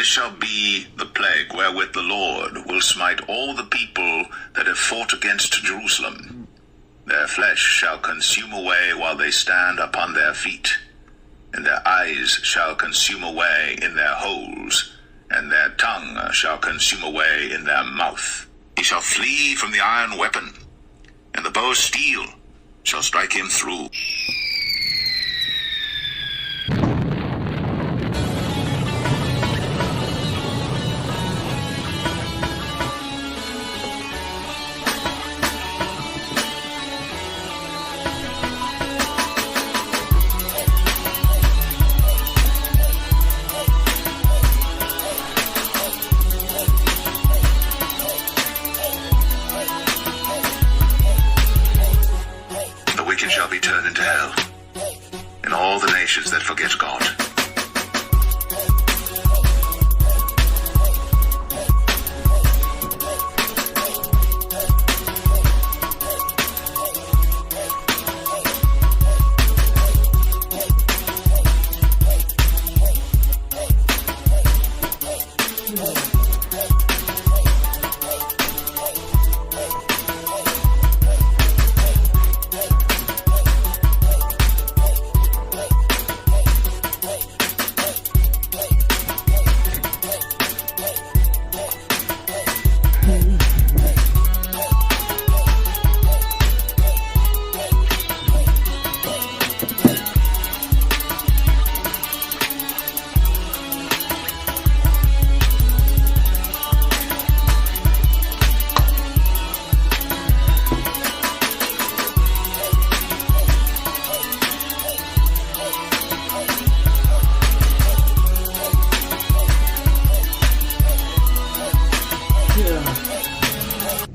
this shall be the plague wherewith the Lord will smite all the people that have fought against Jerusalem. Their flesh shall consume away while they stand upon their feet, and their eyes shall consume away in their holes, and their tongue shall consume away in their mouth. He shall flee from the iron weapon, and the bow of steel shall strike him through. Shall be turned into hell, and all the nations that forget God.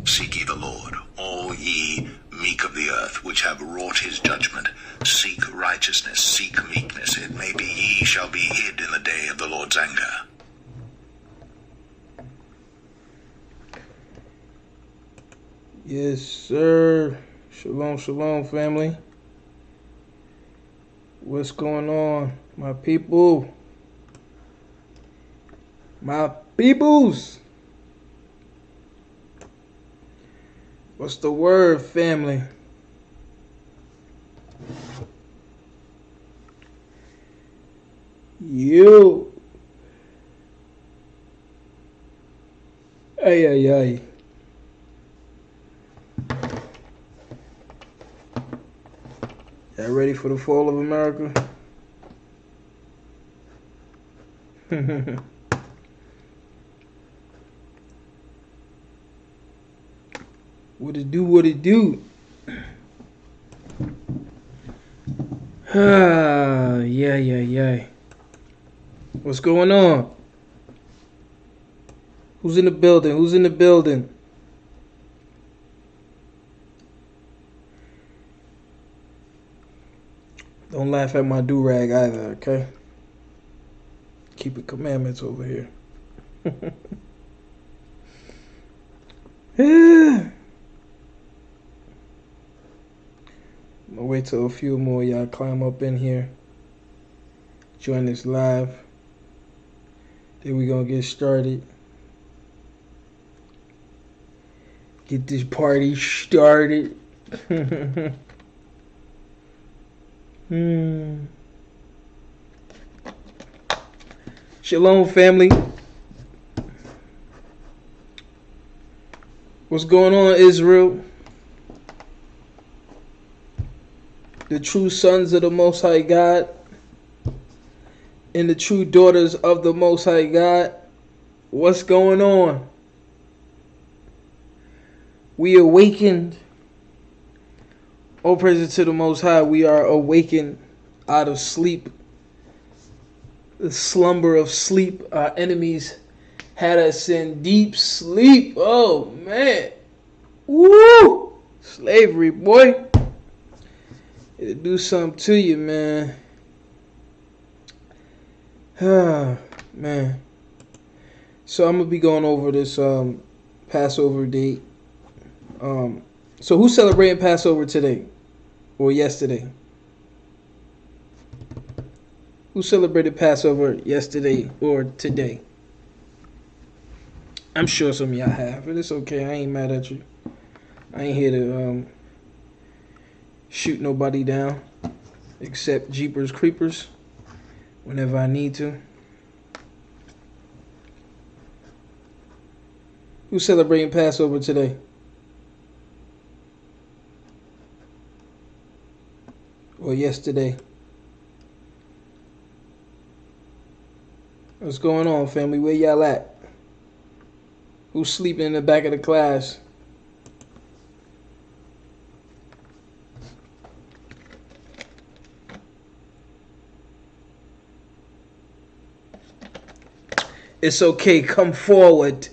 Seek ye the Lord, all ye meek of the earth, which have wrought his judgment. Seek righteousness, seek meekness. It may be ye shall be hid in the day of the Lord's anger. Yes, sir. Shalom, shalom, family. What's going on, my people? My peoples. What's the word, family? You. Ay, ay, ay. Y'all ready for the fall of America? What it do, what it do? Yeah. What's going on? Who's in the building? Who's in the building? Don't laugh at my do-rag either, okay? Keep it commandments over here. I'm gonna wait till a few more y'all climb up in here. Join this live. Then we gonna get started. Get this party started. Shalom, family. What's going on, Israel? The true sons of the Most High God and the true daughters of the Most High God. What's going on? We awakened. Oh, praise to the Most High. We are awakened out of sleep. The slumber of sleep. Our enemies had us in deep sleep. Oh, man. Woo! Slavery, boy. It'll do something to you, man. Man. So I'm going to be going over this Passover date. So who's celebrating Passover today? Or yesterday? Who celebrated Passover yesterday or today? I'm sure some of y'all have, but it's okay. I ain't mad at you. I ain't here to shoot nobody down, except Jeepers Creepers, whenever I need to. Who's celebrating Passover today? Or yesterday? What's going on, family? Where y'all at? Who's sleeping in the back of the class? It's okay. Come forward.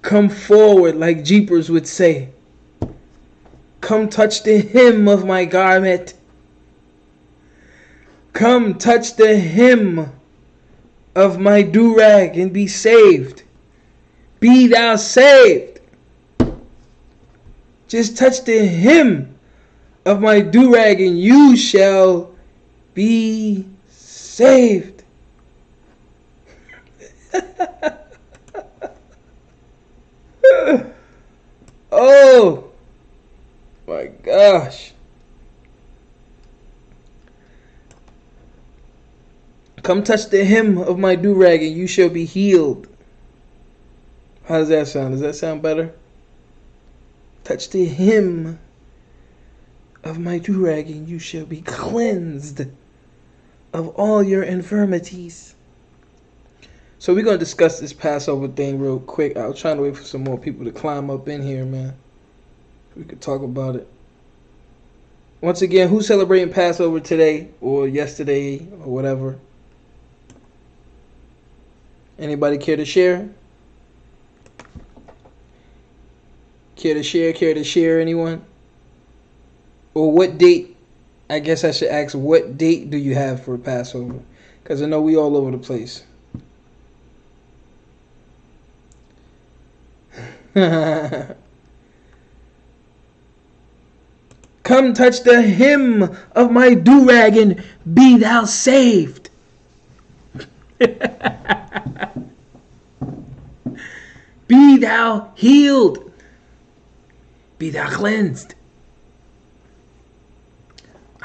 Come forward, like Jeepers would say. Come touch the hem of my garment. Come touch the hem of my do-rag and be saved. Be thou saved. Just touch the hem of my do-rag and you shall be saved. Oh my gosh. Come touch the hem of my do-rag and you shall be healed. How does that sound? Does that sound better? Touch the hem of my do-rag and you shall be cleansed of all your infirmities. So we're going to discuss this Passover thing real quick. I was trying to wait for some more people to climb up in here, man. We could talk about it. Once again, who's celebrating Passover today or yesterday or whatever? Anybody care to share? Care to share, anyone? Or what date? I guess I should ask, what date do you have for Passover? Because I know we all over the place. Come touch the hem of my do-rag and be thou saved. Be thou healed. Be thou cleansed.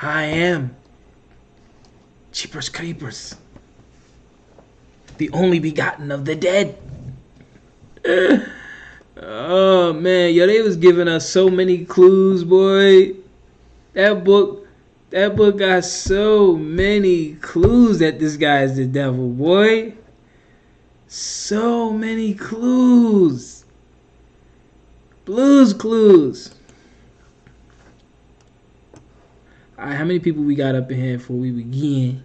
I am Jeepers Creepers, the only begotten of the dead. Oh man, yo, they was giving us so many clues, boy. That book got so many clues that this guy is the devil, boy. So many clues. Blues Clues. Alright, how many people we got up in here before we begin?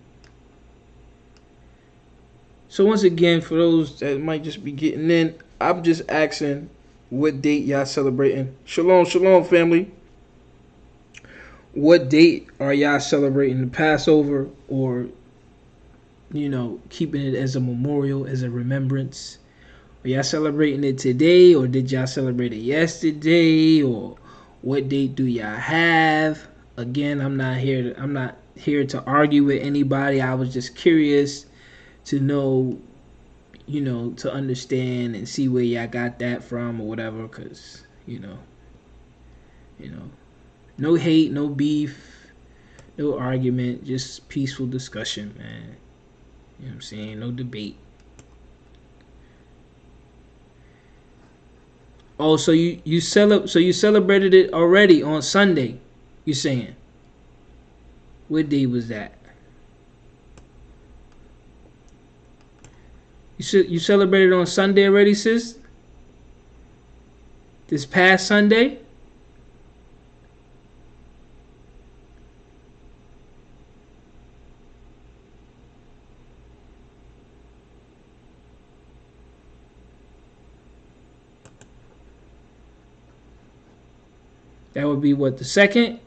So once again, for those that might just be getting in, I'm just asking what date y'all celebrating. Shalom, shalom, family. What date are y'all celebrating the Passover, or, you know, keeping it as a memorial, as a remembrance? Are y'all celebrating it today, or did y'all celebrate it yesterday, or what date do y'all have? Again, I'm not here to argue with anybody. I was just curious to know, you know, to understand and see where y'all got that from or whatever, because, you know, no hate, no beef, no argument, just peaceful discussion, man. You know what I'm saying? No debate. Oh, so you celebrated it already on Sunday, you saying? What day was that? You celebrated on Sunday already, sis? This past Sunday? That would be what, the second?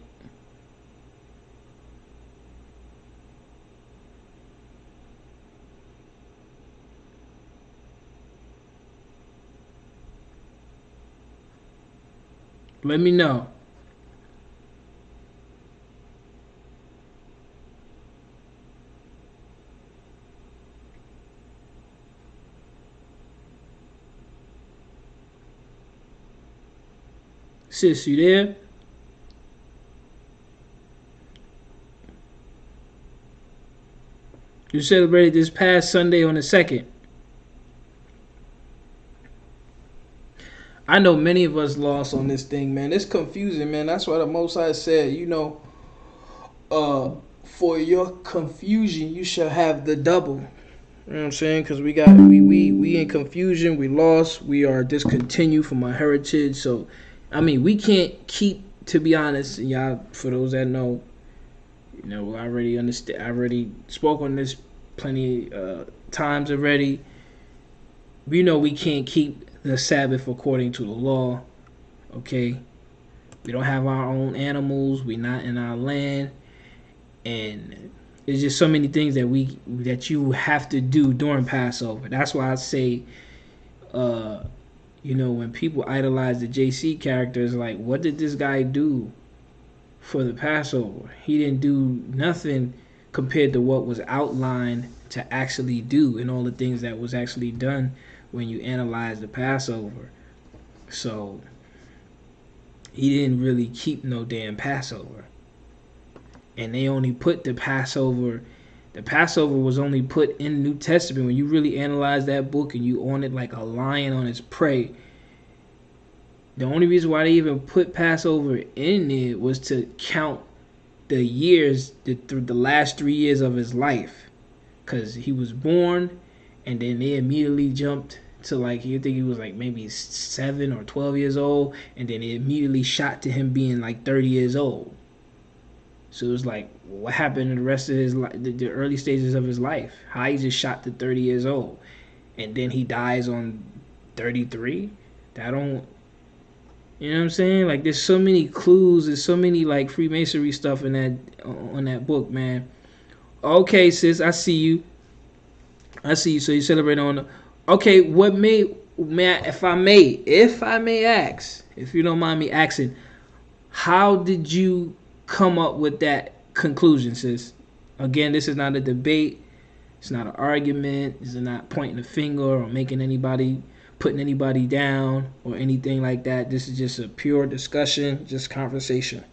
Let me know. Sis, you there? You celebrated this past Sunday on the 2nd. I know many of us lost on this thing, man. It's confusing, man. That's why the Most High said, for your confusion, you shall have the double. You know what I'm saying? Because we in confusion, we lost, we are discontinued from our heritage. So, I mean, we can't keep, to be honest, and y'all, for those that know, I already understand. I already spoke on this plenty times already. We know we can't keep the Sabbath according to the law. Okay, we don't have our own animals. We're not in our land, and there's just so many things that you have to do during Passover. That's why I say, when people idolize the JC characters, like, what did this guy do for the Passover? He didn't do nothing compared to what was outlined to actually do, and all the things that was actually done when you analyze the Passover. So he didn't really keep no damn Passover. And they only put the Passover was only put in New Testament. When you really analyze that book and you on it like a lion on its prey, the only reason why they even put Passover in there was to count the years, through the last 3 years of his life. Because he was born, and then they immediately jumped to, like, you think he was like maybe 7 or 12 years old, and then it immediately shot to him being like 30 years old. So it was like, what happened in the rest of his life, the early stages of his life? How he just shot to 30 years old, and then he dies on 33? That don't, you know what I'm saying? Like, there's so many clues, there's so many like Freemasonry stuff in that book, man. Okay, sis, I see you. So you celebrate on the. Okay, if I may ask, if you don't mind me asking, how did you come up with that conclusion, sis? Again, this is not a debate. It's not an argument. This is not pointing a finger or putting anybody down or anything like that. This is just a pure discussion, just conversation.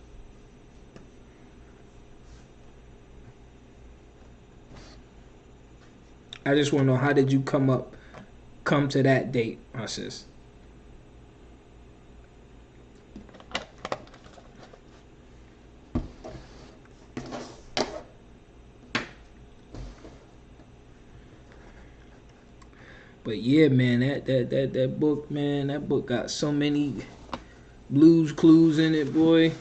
I just want to know, how did you come to that date, my sis? But yeah, man, that book, man, that book got so many Blue's Clues in it, boy.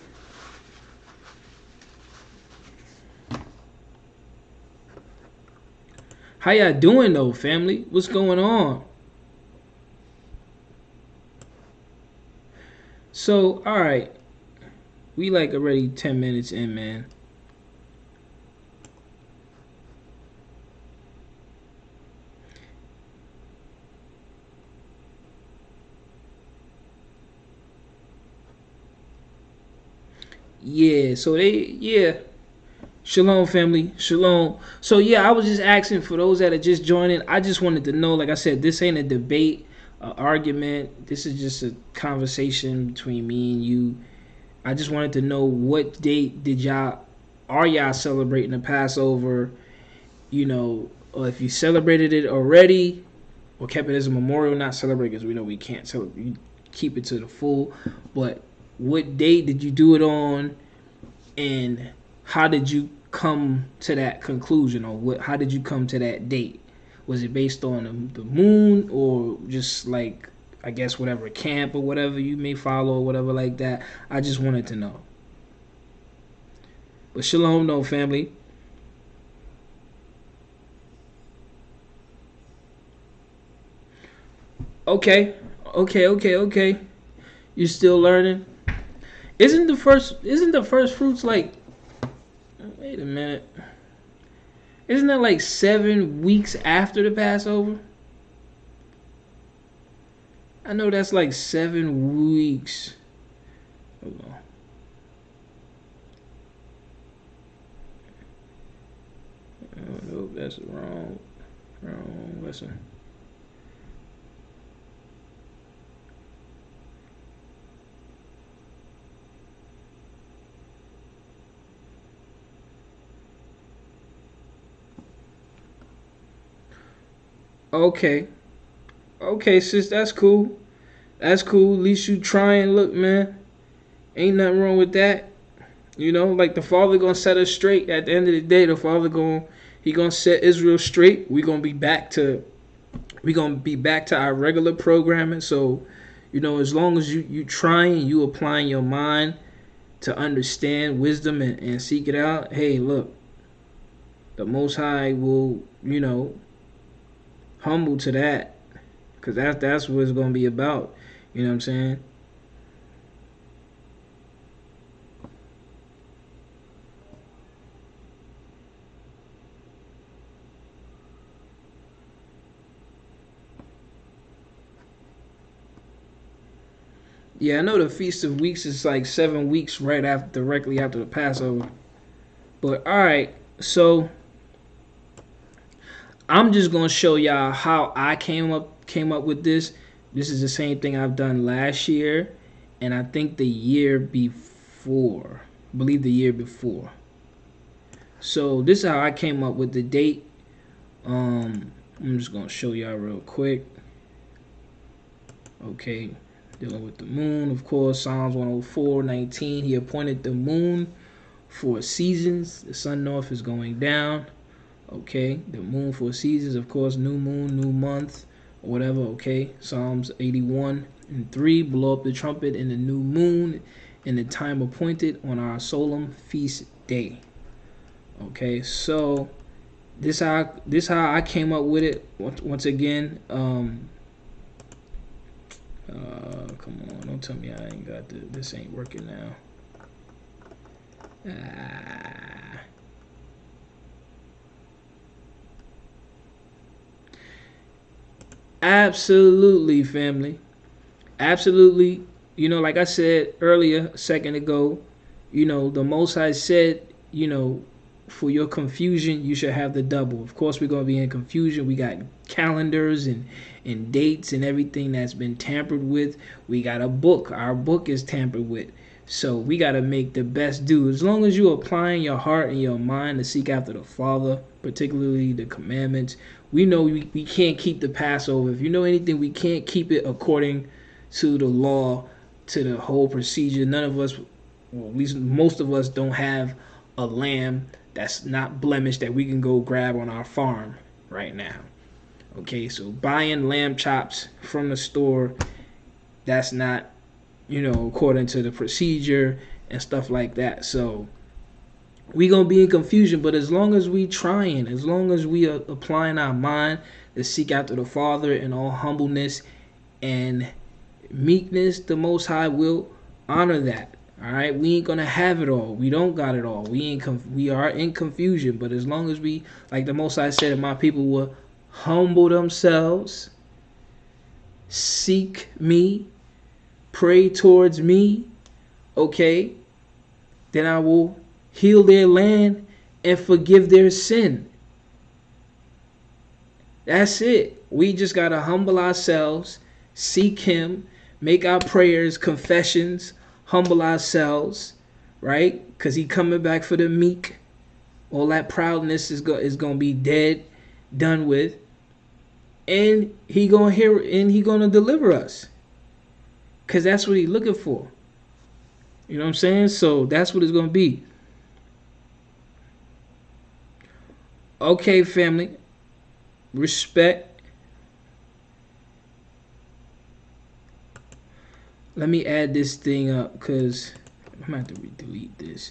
How y'all doing though, family? What's going on? So, all right, we like already 10 minutes in, man. Yeah, Shalom, family. Shalom. So yeah, I was just asking for those that are just joining. I just wanted to know, like I said, this ain't a debate, argument. This is just a conversation between me and you. I just wanted to know, what date are y'all celebrating the Passover? Or if you celebrated it already, or kept it as a memorial, not celebrate, because we know we can't celebrate. You keep it to the full. But what date did you do it on, and how did you come to that conclusion, or how did you come to that date? Was it based on the moon, or just like, I guess, whatever camp or whatever you may follow or whatever like that? I just wanted to know. But shalom, no, family. Okay. You're still learning. Isn't the first fruits like? Wait a minute. Isn't that like 7 weeks after the Passover? I know that's like 7 weeks. Hold on. Oh, no, that's wrong. Wrong lesson. Okay. Okay, sis, that's cool. That's cool. At least you trying. Look, man, ain't nothing wrong with that. You know, like the Father gonna set us straight. At the end of the day, the Father gonna set Israel straight. We gonna be back to our regular programming. So, you know, as long as you trying, you applying your mind to understand wisdom and seek it out. Hey, look, the Most High will, you know, humble to that, because that's what it's gonna be about. You know what I'm saying? Yeah, I know the Feast of Weeks is like 7 weeks right after, directly after the Passover. But all right, so I'm just gonna show y'all how I came up with this. This is the same thing I've done last year, and I think the year before. I believe the year before. So this is how I came up with the date. I'm just gonna show y'all real quick. Okay, dealing with the moon, of course. Psalms 104:19. He appointed the moon for seasons. The sun north is going down. Okay, the moon for seasons, of course. New moon, new month, or whatever. Okay, Psalms 81:3. Blow up the trumpet in the new moon, in the time appointed on our solemn feast day. Okay, so this how I came up with it. Once again, come on, don't tell me I ain't got this ain't working now. Absolutely, family. Absolutely. You know, like I said earlier, a second ago, you know, the Most High said, you know, for your confusion, you should have the double. Of course, we're going to be in confusion. We got calendars and dates and everything that's been tampered with. We got a book. Our book is tampered with. So we got to make the best do. As long as you're applying your heart and your mind to seek after the Father, particularly the commandments, we know we can't keep the Passover. If you know anything, we can't keep it according to the law, to the whole procedure. None of us, well, at least most of us, don't have a lamb that's not blemished that we can go grab on our farm right now. Okay, so buying lamb chops from the store, that's not, you know, according to the procedure and stuff like that. So we gonna be in confusion, but as long as we trying, as long as we are applying our mind to seek after the Father in all humbleness and meekness, the Most High will honor that. All right, we ain't gonna have it all. We don't got it all. We are in confusion. But as long as we, like the Most High said, my people will humble themselves, seek me, pray towards me, okay, then I will heal their land and forgive their sin. That's it. We just gotta humble ourselves, seek Him, make our prayers, confessions, humble ourselves, right? Because He coming back for the meek. All that proudness is gonna be dead, done with, and He gonna hear and He gonna deliver us. Because that's what He's looking for. You know what I'm saying? So that's what it's gonna be. Okay, family. Respect. Let me add this thing up because I'm gonna have to delete this.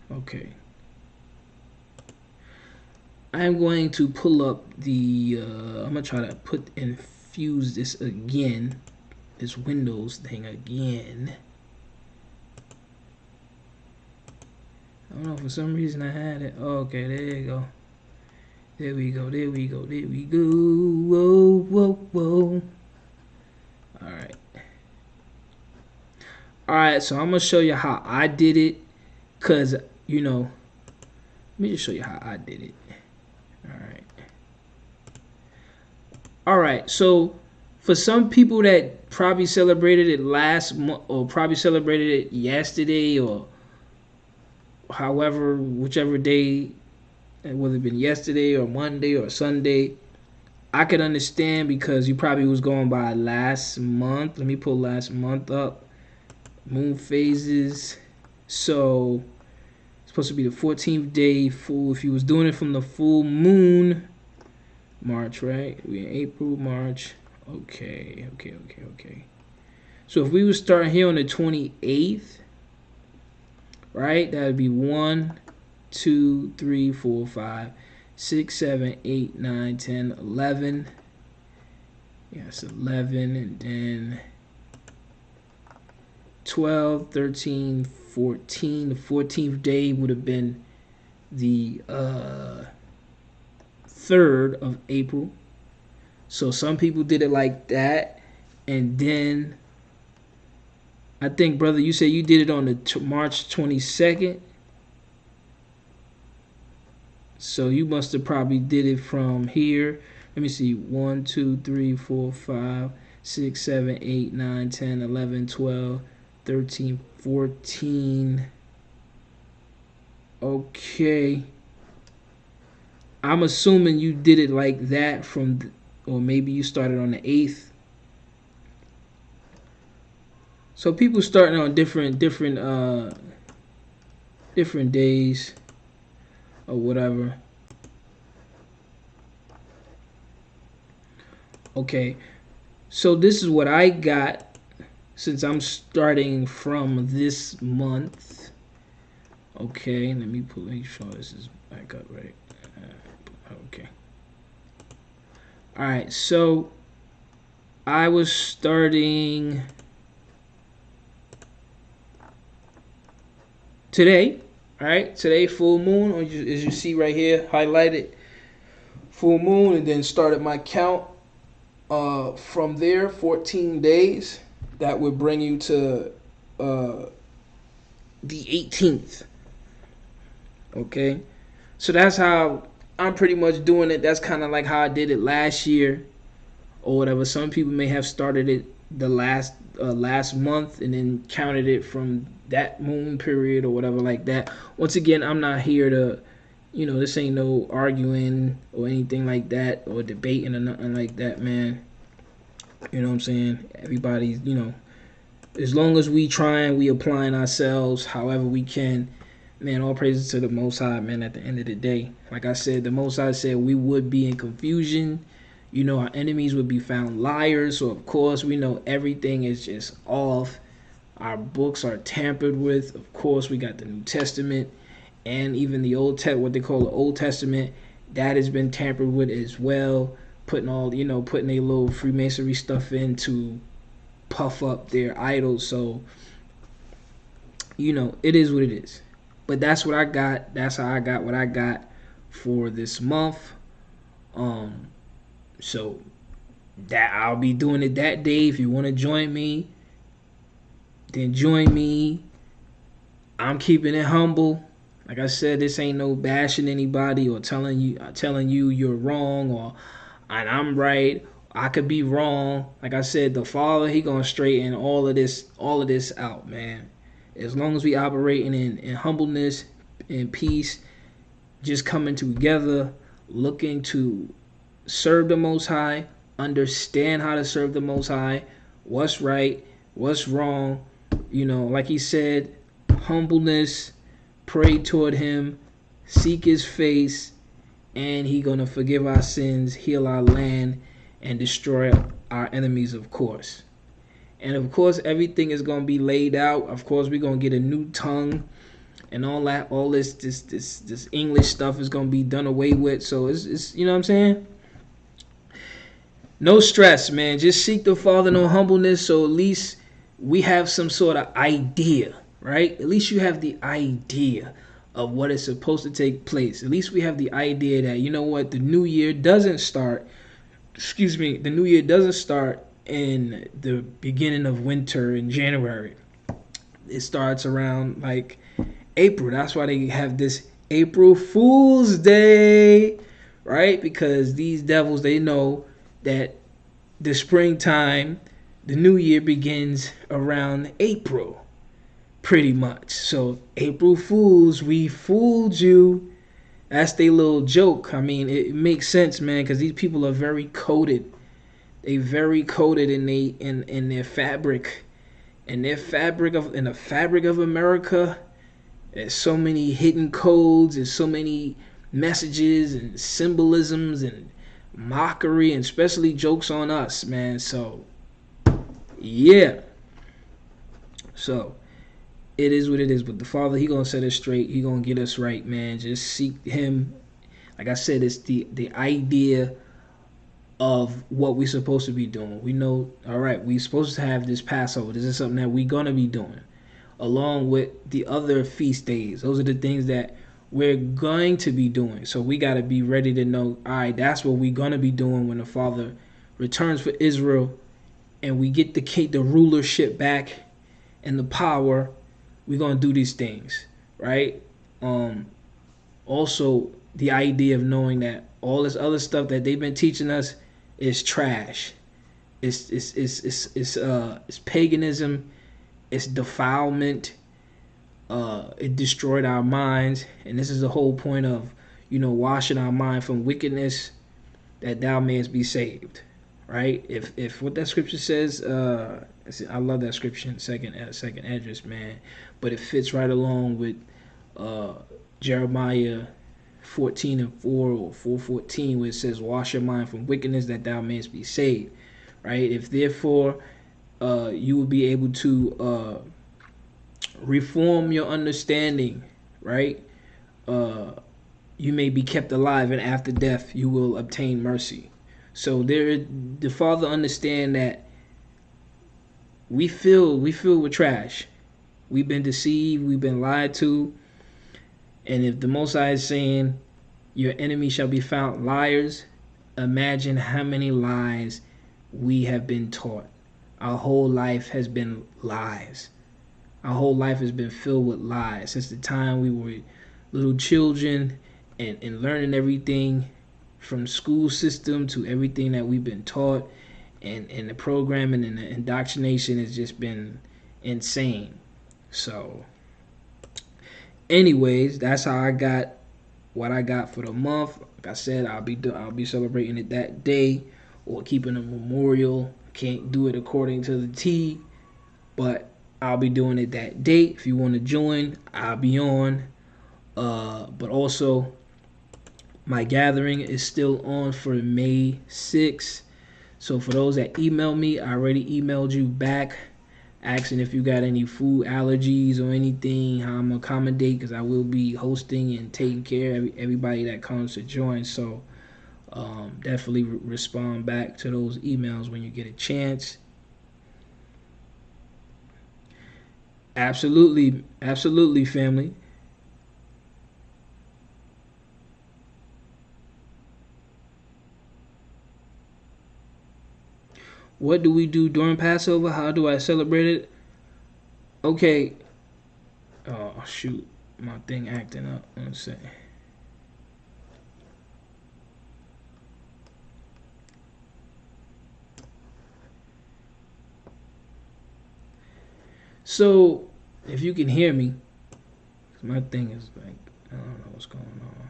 Okay. I'm going to pull up the. I'm gonna try to infuse this again, this Windows thing again. I don't know, for some reason I had it. Oh, okay, there you go. There we go, there we go, there we go. Whoa, whoa, whoa. Alright. Alright, so I'm going to show you how I did it. Because, you know, let me just show you how I did it. Alright. Alright, so for some people that probably celebrated it last month, or probably celebrated it yesterday, or however, whichever day whether it been yesterday or Monday or Sunday, I could understand because you probably was going by last month. Let me pull last month up. Moon phases. So it's supposed to be the 14th day full. If you was doing it from the full moon, March, right? We in April, March. Okay. So if we would start here on the 28th, right? That would be 1, 2, 3, 4, 5, 6, 7, 8, 9, 10, 11. Yes, 11, and then 12, 13, 14. The 14th day would have been the 3rd of April. So some people did it like that. And then I think, brother, you said you did it on the March 22nd. So you must have probably did it from here. Let me see. 1, 2, 3, 4, 5, 6, 7, 8, 9, 10, 11, 12, 13, 14. Okay. I'm assuming you did it like that from, or maybe you started on the 8th. So people starting on different days or whatever. Okay, so this is what I got since I'm starting from this month. Okay, let me make sure this is back up right. Okay. All right, so I was starting today. All right, today full moon, or as you see right here, highlighted full moon, and then started my count. From there, 14 days. That would bring you to the 18th. Okay, so that's how I'm pretty much doing it. That's kind of like how I did it last year, or whatever. Some people may have started it the last month and then counted it from that moon period or whatever like that. Once again, I'm not here to, this ain't no arguing or anything like that or debating or nothing like that, man. You know what I'm saying? Everybody's, as long as we trying, we applying ourselves however we can, man, all praises to the Most High, man. At the end of the day, like I said, the Most High said we would be in confusion. Our enemies would be found liars. So, of course, we know everything is just off. Our books are tampered with. Of course, we got the New Testament and even the what they call the Old Testament. That has been tampered with as well. Putting putting a little Freemasonry stuff in to puff up their idols. So, it is what it is. But that's what I got. That's how I got what I got for this month. So that I'll be doing it that day. If you want to join me, then join me. I'm keeping it humble. Like I said, this ain't no bashing anybody or telling you you're wrong or and I'm right. I could be wrong. Like I said, the Father, he gonna straighten all of this out, man. As long as we operating in humbleness and peace, just coming together, looking to serve the Most High, understand how to serve the Most High, what's right, what's wrong. Like he said, humbleness, pray toward him, seek his face, and he gonna forgive our sins, heal our land, and destroy our enemies, of course. And of course, everything is gonna be laid out. Of course, we're gonna get a new tongue and all that. All this English stuff is gonna be done away with. So it's you know what I'm saying? No stress, man. Just seek the Father, no humbleness. So at least we have some sort of idea, right? At least you have the idea of what is supposed to take place. At least we have the idea that, the new year doesn't start. The new year doesn't start in the beginning of winter in January. It starts around like April. That's why they have this April Fool's Day, right? Because these devils, they know that the springtime, the new year begins around April, pretty much. So April Fools, we fooled you. That's their little joke. I mean, it makes sense, man, because these people are very coded. They very coded in their fabric. In the fabric of America, there's so many hidden codes, there's so many messages and symbolisms and mockery, and especially jokes on us, man. So yeah. So it is what it is. But the Father, He gonna set us straight. He gonna get us right, man. Just seek Him. Like I said, it's the idea of what we're supposed to be doing. We know, all right, we're supposed to have this Passover. This is something that we're gonna be doing, along with the other feast days. Those are the things that we're going to be doing. So we gotta be ready to know, all right, that's what we're gonna be doing when the Father returns for Israel, and we get the rulership back and the power. We're gonna do these things, right? Also, the idea of knowing that all this other stuff that they've been teaching us is trash. It's paganism. It's defilement. It destroyed our minds, and this is the whole point of, washing our mind from wickedness, that thou mayest be saved, right? If what that scripture says, I love that scripture in second address, man, but it fits right along with Jeremiah 14:4 or 4:14, where it says, wash your mind from wickedness that thou mayest be saved, right? If therefore you will be able to reform your understanding, right? You may be kept alive, and after death you will obtain mercy. So the Father understand that we feel with trash. We've been deceived, we've been lied to. And if the Most High is saying your enemy shall be found liars, imagine how many lies we have been taught. Our whole life has been lies. Our whole life has been filled with lies since the time we were little children, and learning everything from school system to everything that we've been taught, and the programming and the indoctrination has just been insane. So anyways, that's how I got what I got for the month. Like I said, I'll be celebrating it that day, or keeping a memorial. Can't do it according to the T, but I'll be doing it that date. If you want to join, I'll be on. But also, my gathering is still on for May 6th. So for those that email me, I already emailed you back asking if you got any food allergies or anything, how I'm gonna accommodate, because I will be hosting and taking care of everybody that comes to join. So definitely respond back to those emails when you get a chance. Absolutely, family. What do we do during Passover? How do I celebrate it? Okay. Oh, shoot. My thing acting up. Let's see. So, if you can hear me, my thing is like, I don't know what's going on.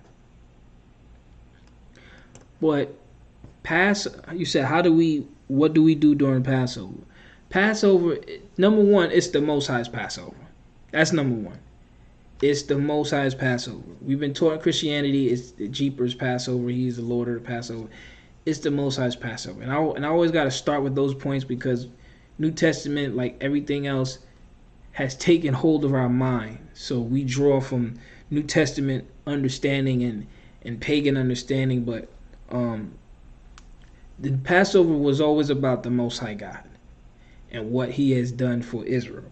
But you said, what do we do during Passover? Passover, number one, it's the Most High's Passover. That's number one. It's the Most High's Passover. We've been taught in Christianity, it's the Jeepers Passover. He's the Lord of the Passover. It's the Most High's Passover. And I always got to start with those points, because New Testament, like everything else, has taken hold of our mind. So we draw from New Testament understanding and pagan understanding, but the Passover was always about the Most High God and what He has done for Israel.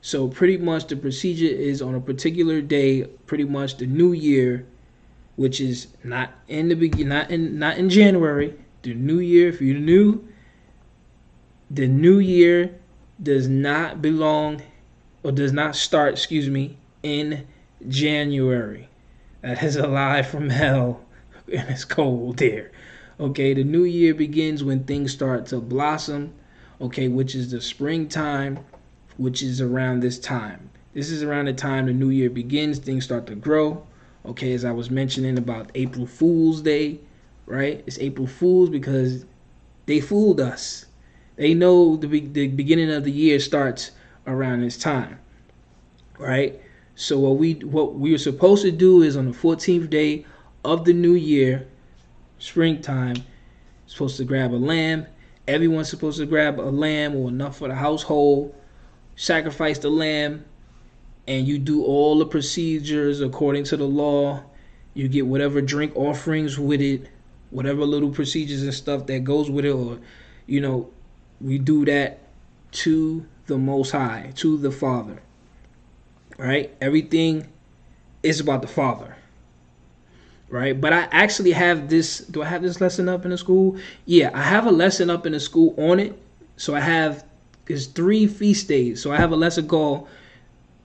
So pretty much the procedure is on a particular day, pretty much the New Year, which is not in the beginning, not in January. The New Year, if you're new, the New Year does not start, in January. That is a lie from hell, and it's cold there. Okay, the New Year begins when things start to blossom, okay, which is the springtime, which is around this time. This is around the time the New Year begins. Things start to grow, Okay, as I was mentioning about April Fool's Day, right? It's April Fool's because they fooled us. They know the beginning of the year starts around this time, right? So what we were supposed to do is on the 14th day of the new year, springtime, supposed to grab a lamb. Everyone's supposed to grab a lamb or enough for the household, sacrifice the lamb, and you do all the procedures according to the law. You get whatever drink offerings with it, whatever little procedures and stuff that goes with it, or we do that to the Most High, to the Father. Right? Everything is about the Father. Right? But I actually have this. Do I have this lesson up in the school? Yeah, I have a lesson up in the school on it. So it's 3 feast days. So I have a lesson called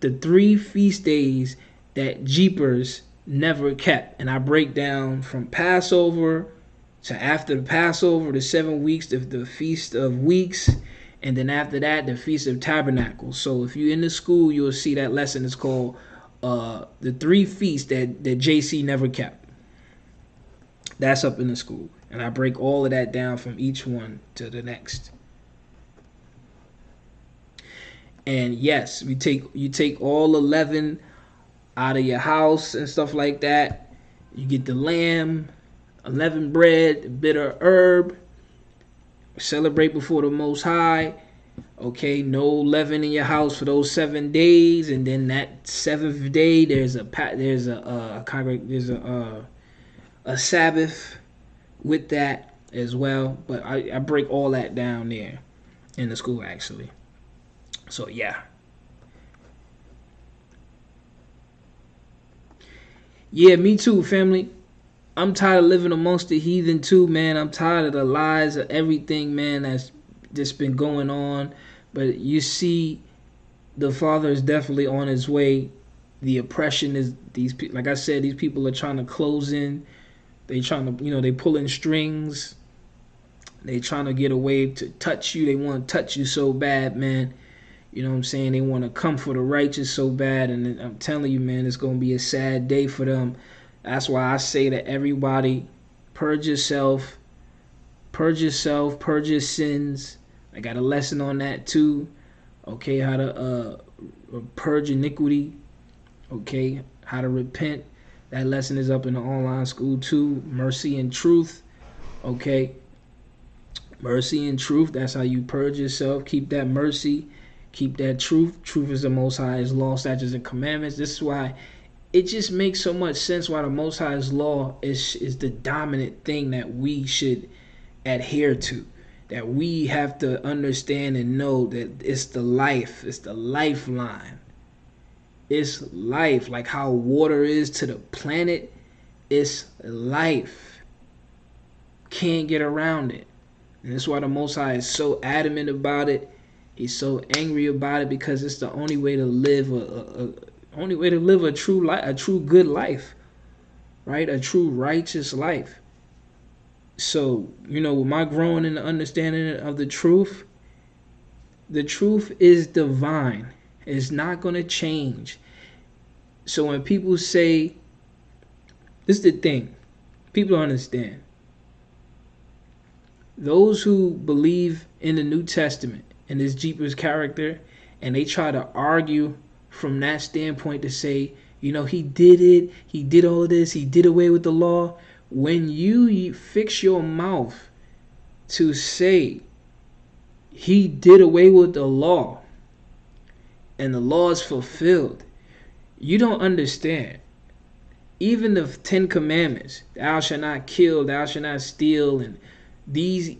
the 3 feast days that Jeepers never kept. And I break down from Passover to after the Passover, the 7 weeks, the Feast of Weeks, and then after that, the Feast of Tabernacles. So if you're in the school, you'll see that lesson is called the 3 feasts that JC never kept. That's up in the school. And I break all of that down from each one to the next. And yes, you take all 11 out of your house and stuff like that. You get the lamb, 11 bread, bitter herb. Celebrate before the Most High. Okay, no leaven in your house for those 7 days, and then that 7th day there's a Sabbath with that as well. But I break all that down there in the school actually. So yeah. Yeah, me too, family. I'm tired of living amongst the heathen too, man. I'm tired of the lies of everything, man, that's just been going on. But you see, the Father is definitely on his way. The oppression is like I said, these people are trying to close in. They trying to, they pulling strings. They trying to get away to touch you. They want to touch you so bad, man. You know what I'm saying? They want to come for the righteous so bad. And I'm telling you, man, it's going to be a sad day for them. That's why I say to everybody, purge yourself, purge your sins. I got a lesson on that too. Okay, how to purge iniquity. Okay, how to repent. That lesson is up in the online school too. Mercy and truth. Okay, mercy and truth. That's how you purge yourself. Keep that mercy. Keep that truth. Truth is the Most High's law, statutes, and commandments. This is why it just makes so much sense why the Most High's law is the dominant thing that we should adhere to. That we have to understand and know that it's the life. It's the lifeline. It's life. Like how water is to the planet. It's life. Can't get around it. And that's why the Most High is so adamant about it. He's so angry about it because it's the only way to live a true life, a true good life, right? A true righteous life. So, with my growing in the understanding of the truth is divine. It's not going to change. So when people say, this is the thing, people don't understand. Those who believe in the New Testament and this Jeepers character, and they try to argue from that standpoint to say, he did it, he did all of this, he did away with the law. When you fix your mouth to say he did away with the law and the law is fulfilled, you don't understand. Even the 10 commandments, thou shalt not kill, thou shalt not steal, and these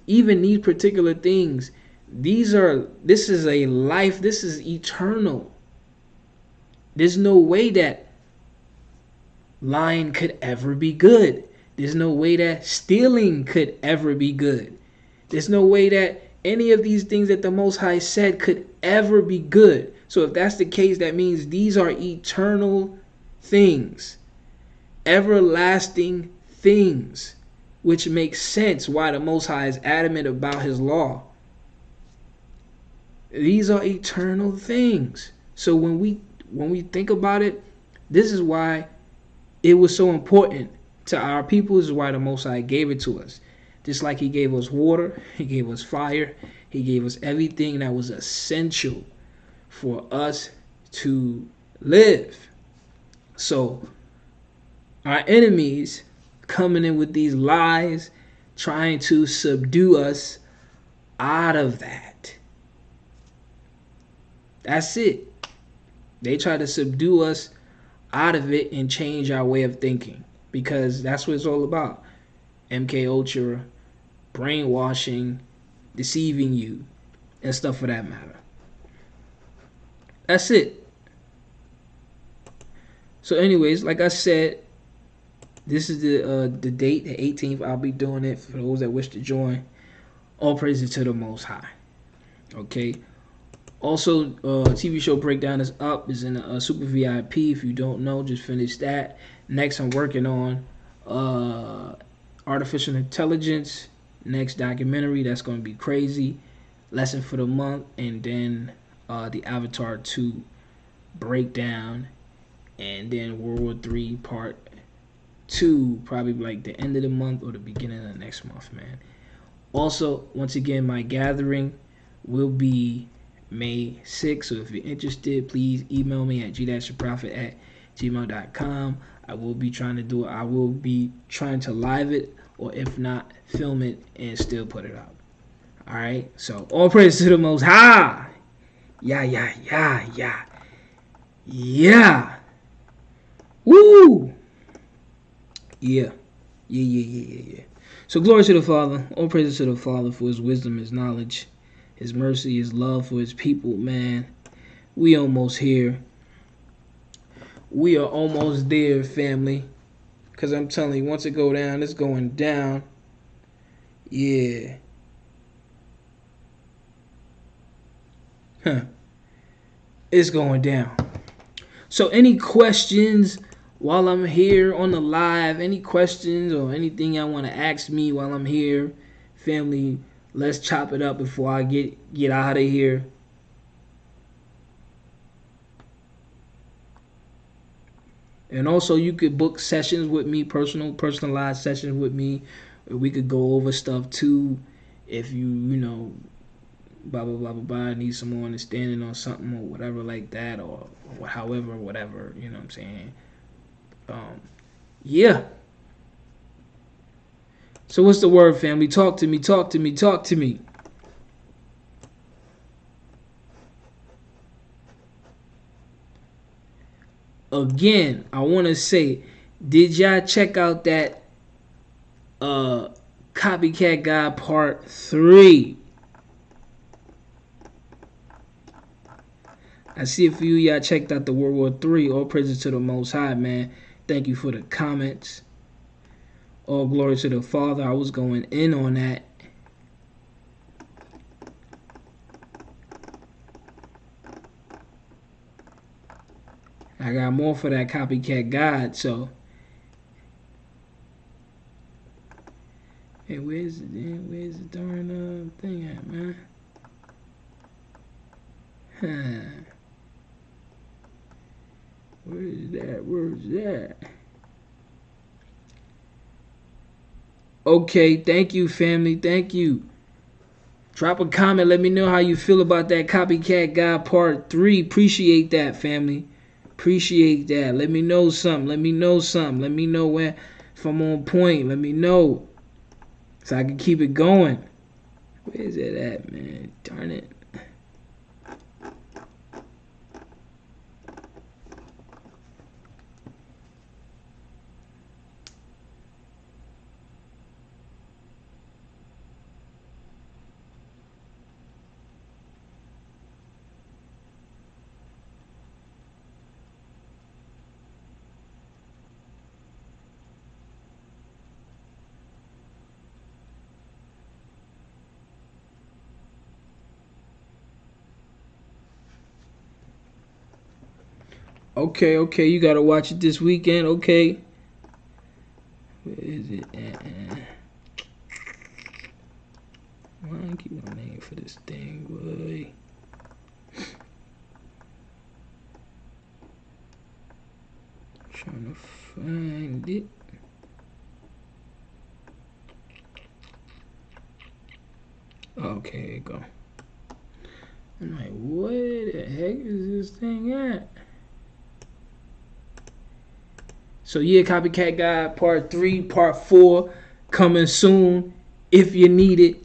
particular things, this is a life, this is eternal. There's no way that lying could ever be good. There's no way that stealing could ever be good. There's no way that any of these things that the Most High said could ever be good. So if that's the case, that means these are eternal things, everlasting things, which makes sense why the Most High is adamant about his law. These are eternal things. So when we think about it, this is why it was so important to our people. This is why the Most High gave it to us. Just like he gave us water, he gave us fire, he gave us everything that was essential for us to live. So our enemies coming in with these lies, trying to subdue us out of that. That's it. They try to subdue us out of it and change our way of thinking, because that's what it's all about. MK Ultra, brainwashing, deceiving you, and stuff for that matter. That's it. So anyways, like I said, this is the date, the 18th. I'll be doing it for those that wish to join. All praises to the Most High. Okay. Also, TV show breakdown is up. Is in a super VIP. If you don't know, just finished that. Next, I'm working on artificial intelligence. Next documentary, that's going to be crazy. Lesson for the month, and then the Avatar 2 breakdown, and then World War 3 part 2, probably like the end of the month or the beginning of the next month, man. Also, once again, my gathering will be May 6th, so if you're interested, please email me at GDASHtheprophet@gmail.com. I will be trying to do it. I will be trying to live it, or if not, film it and still put it out. Alright, so all praise to the Most High. Yeah. Woo! Yeah. So glory to the Father. All praises to the Father for his wisdom, his knowledge, his mercy, his love for his people, man. We almost here. We are almost there, family. Because I'm telling you, once it go down, it's going down. Yeah. It's going down. So any questions while I'm here on the live? Any questions or anything y'all want to ask me while I'm here? Family, let's chop it up before I get out of here. And also, you could book sessions with me, personalized sessions with me. We could go over stuff too. If you know, blah blah blah blah blah, need some more understanding on something or whatever like that, or however, whatever, you know what I'm saying. Yeah. So what's the word, family? Talk to me. Again, I want to say, did y'all check out that Copycat Guy Part 3? I see a few of y'all checked out the World War 3. All praises to the Most High, man. Thank you for the comments. All glory to the Father. I was going in on that. I got more for that Copycat Guide, so. Hey, where's the darn thing at, man? Where's that? Okay, thank you, family. Thank you. Drop a comment. Let me know how you feel about that Copycat Guy Part 3. Appreciate that, family. Appreciate that. Let me know something. Let me know where, if I'm on point. Let me know, so I can keep it going. Where is it at, man? Darn it. Okay, you gotta watch it this weekend. Okay. Where is it at? Why don't I keep my name for this thing, boy? Trying to find it. Okay, here you go. I'm like, where the heck is this thing at? So yeah, Copycat Guy Part 3, Part 4 coming soon if you need it.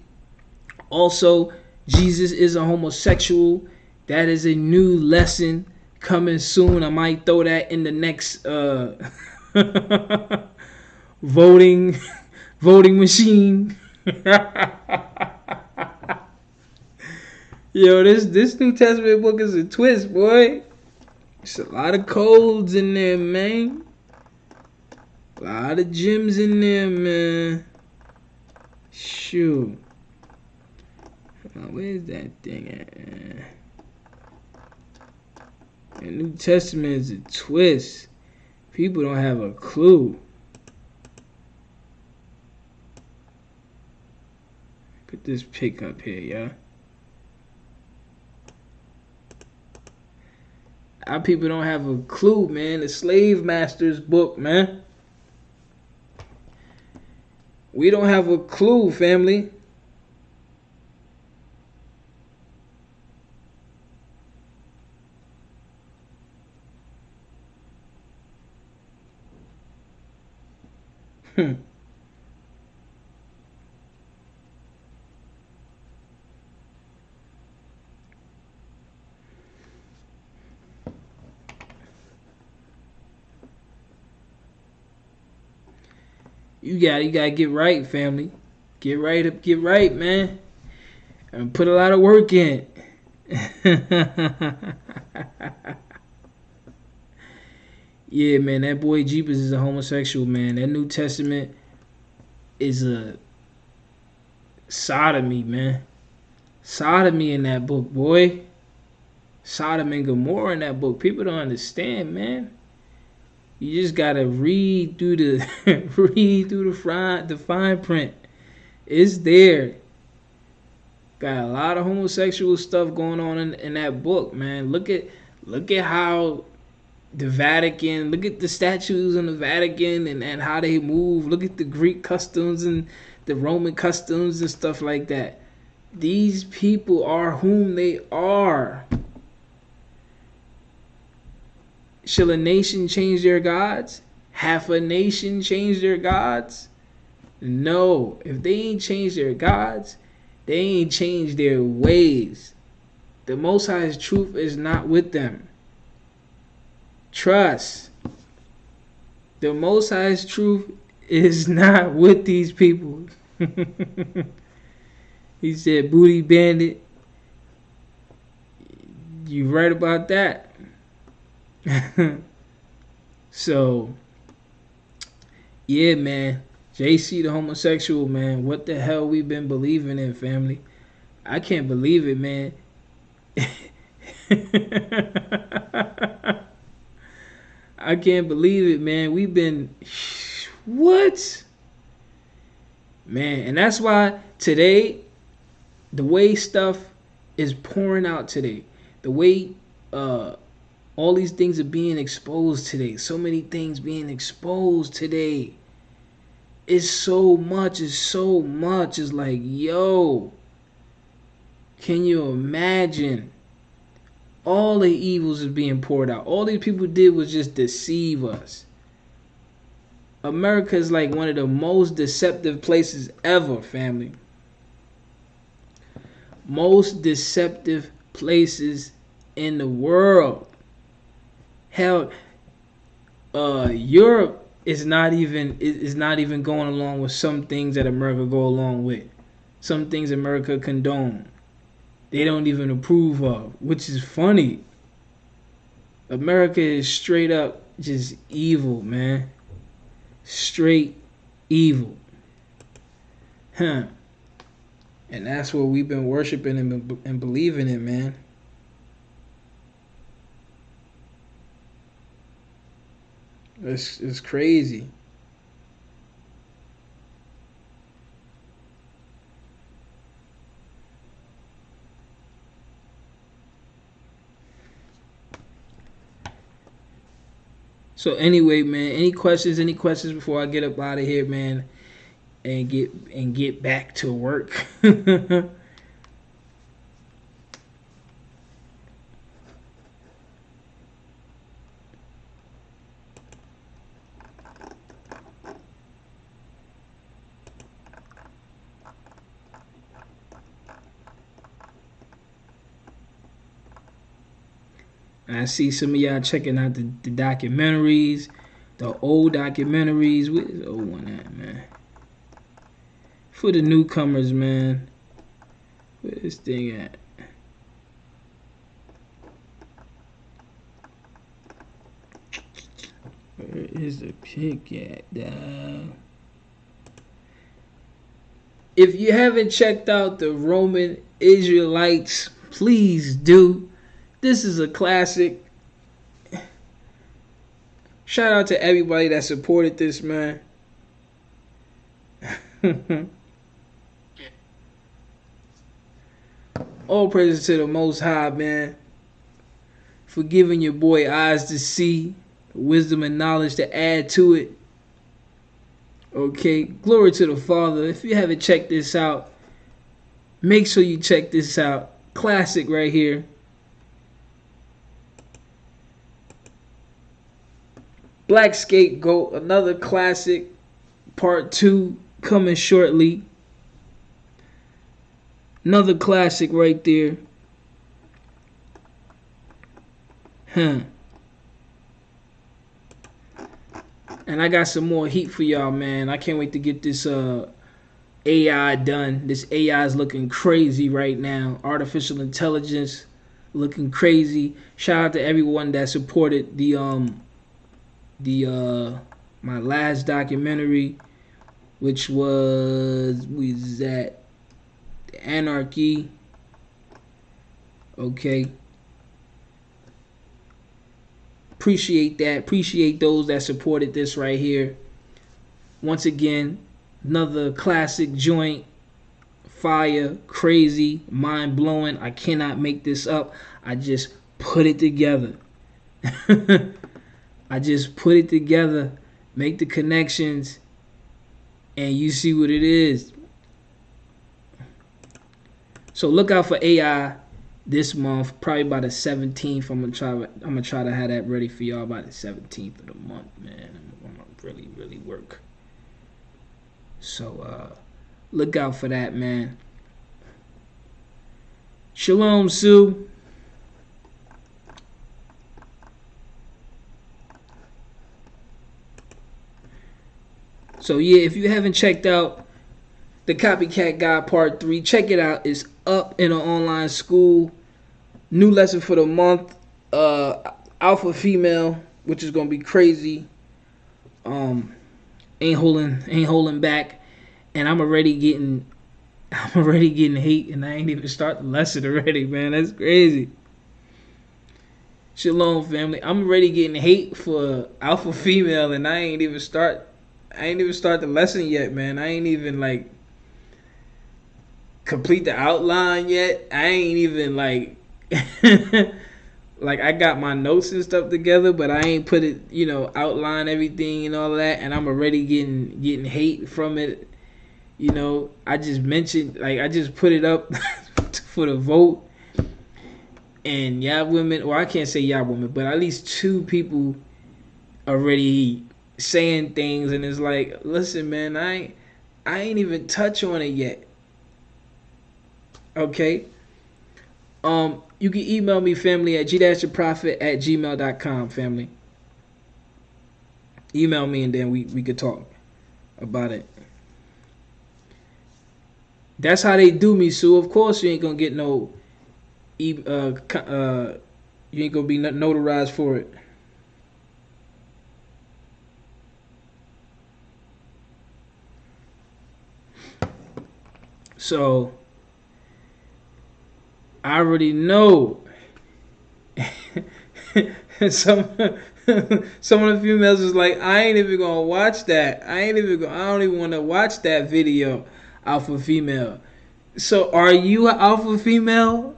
Also, Jesus is a homosexual. That is a new lesson coming soon. I might throw that in the next voting machine. Yo, this New Testament book is a twist, boy. There's a lot of codes in there, man. A lot of gems in there, man. Shoot. Where's that thing at? The New Testament is a twist. People don't have a clue. Put this pic up here, y'all. Our people don't have a clue, man. The slave master's book, man. We don't have a clue, family. You gotta get right, family. Get right, man. And put a lot of work in. Yeah, man, that boy Jeepers is a homosexual, man. That New Testament is a sodomy, man. Sodomy in that book, boy. Sodom and Gomorrah in that book. People don't understand, man. You just gotta read through the the fine print. It's there. Got a lot of homosexual stuff going on in that book, man. Look at how the Vatican, look at the statues in the Vatican and how they move. Look at the Greek customs and the Roman customs and stuff like that. These people are whom they are. Shall a nation change their gods? Half a nation change their gods? No. If they ain't changed their gods, they ain't changed their ways. The Most High's truth is not with them. Trust. The Most High's truth is not with these people. He said, booty bandit. You right about that. So, yeah, man. JC the homosexual, man. What the hell we been believing in, family? I can't believe it, man. I can't believe it, man. We've been... What? Man, and that's why today, the way stuff is pouring out today, the way all these things are being exposed today, so many things being exposed today, it's so much. It's like, yo, can you imagine? All the evils is being poured out. All these people did was just deceive us. America is like one of the most deceptive places ever, family. Most deceptive places in the world. Hell, Europe is not even going along with some things that America go along with. Some things America condone. They don't even approve of, which is funny. America is straight up just evil, man. Straight evil. Huh. And that's what we've been worshiping and believing in, man. It's crazy. So anyway, man, any questions before I get up out of here, man, and get back to work? I see some of y'all checking out the documentaries, the old documentaries. Where's the old one at, man? For the newcomers, man. Where's this thing at? Where is the pick at, dog? If you haven't checked out the Roman Israelites, please do. This is a classic. Shout out to everybody that supported this, man. All praises to the Most High, man, for giving your boy eyes to see, wisdom and knowledge to add to it. Okay, glory to the Father. If you haven't checked this out, make sure you check this out. Classic right here. Black Scapegoat, another classic. Part 2 coming shortly. Another classic right there. And I got some more heat for y'all, man. I can't wait to get this AI done. This AI is looking crazy right now. Artificial intelligence looking crazy. Shout out to everyone that supported my last documentary, which was that Anarchy. Okay. Appreciate that. Appreciate those that supported this right here. Once again, another classic joint. Fire, crazy, mind blowing. I cannot make this up. I just put it together. I just put it together, make the connections, and you see what it is. So look out for AI this month, probably by the 17th. I'm gonna try to have that ready for y'all by the 17th of the month, man. I'm gonna really work. So look out for that, man. Shalom, Sue. So yeah, if you haven't checked out the Copycat Guide Part 3, check it out. It's up in an online school. New lesson for the month, alpha female, which is gonna be crazy. Ain't holding back, and I'm already getting hate, and I ain't even start the lesson already, man. That's crazy. Shalom, family. I'm already getting hate for alpha female, and I ain't even start the lesson yet, man. I ain't even like complete the outline yet. I ain't even like like I got my notes and stuff together, but I ain't put it, outline everything and all that, and I'm already getting hate from it. I just mentioned, like, I just put it up for the vote, and y'all women, well, I can't say y'all women, but at least 2 people already saying things, and it's like, listen, man, I ain't even touch on it yet. Okay. You can email me, family, at GDASHtheprophet@gmail.com, family. Email me, and then we could talk about it. That's how they do me, Sue. Of course, you ain't gonna get no, you ain't gonna be notarized for it. So I already know. some of the females is like, I ain't even gonna watch that. I don't even want to watch that video. Alpha female. So are you an alpha female?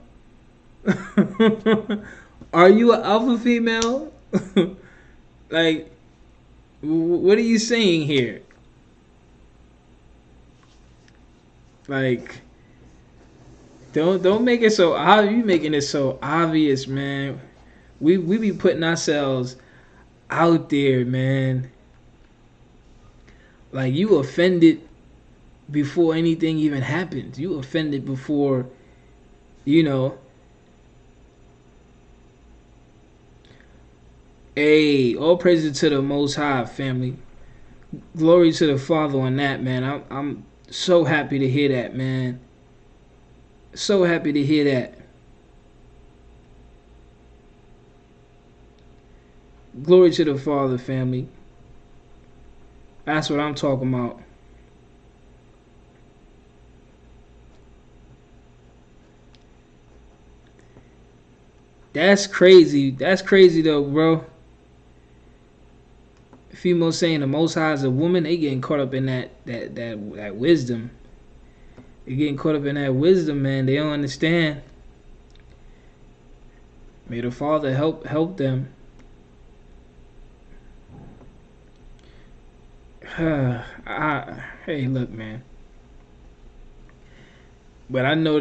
Are you an alpha female? Like, What are you saying here? Like, don't make it so obvious. You making it so obvious, man. We be putting ourselves out there, man. Like, you offended before anything even happens. You offended before, you know. Hey, all praises to the Most High, family. Glory to the Father on that, man. I'm so happy to hear that, man. So happy to hear that. Glory to the Father, family. That's what I'm talking about. That's crazy. That's crazy though, bro. Females saying the Most High is a woman, they getting caught up in that wisdom. They getting caught up in that wisdom, man. They don't understand. May the Father help them. Hey, look, man. But I know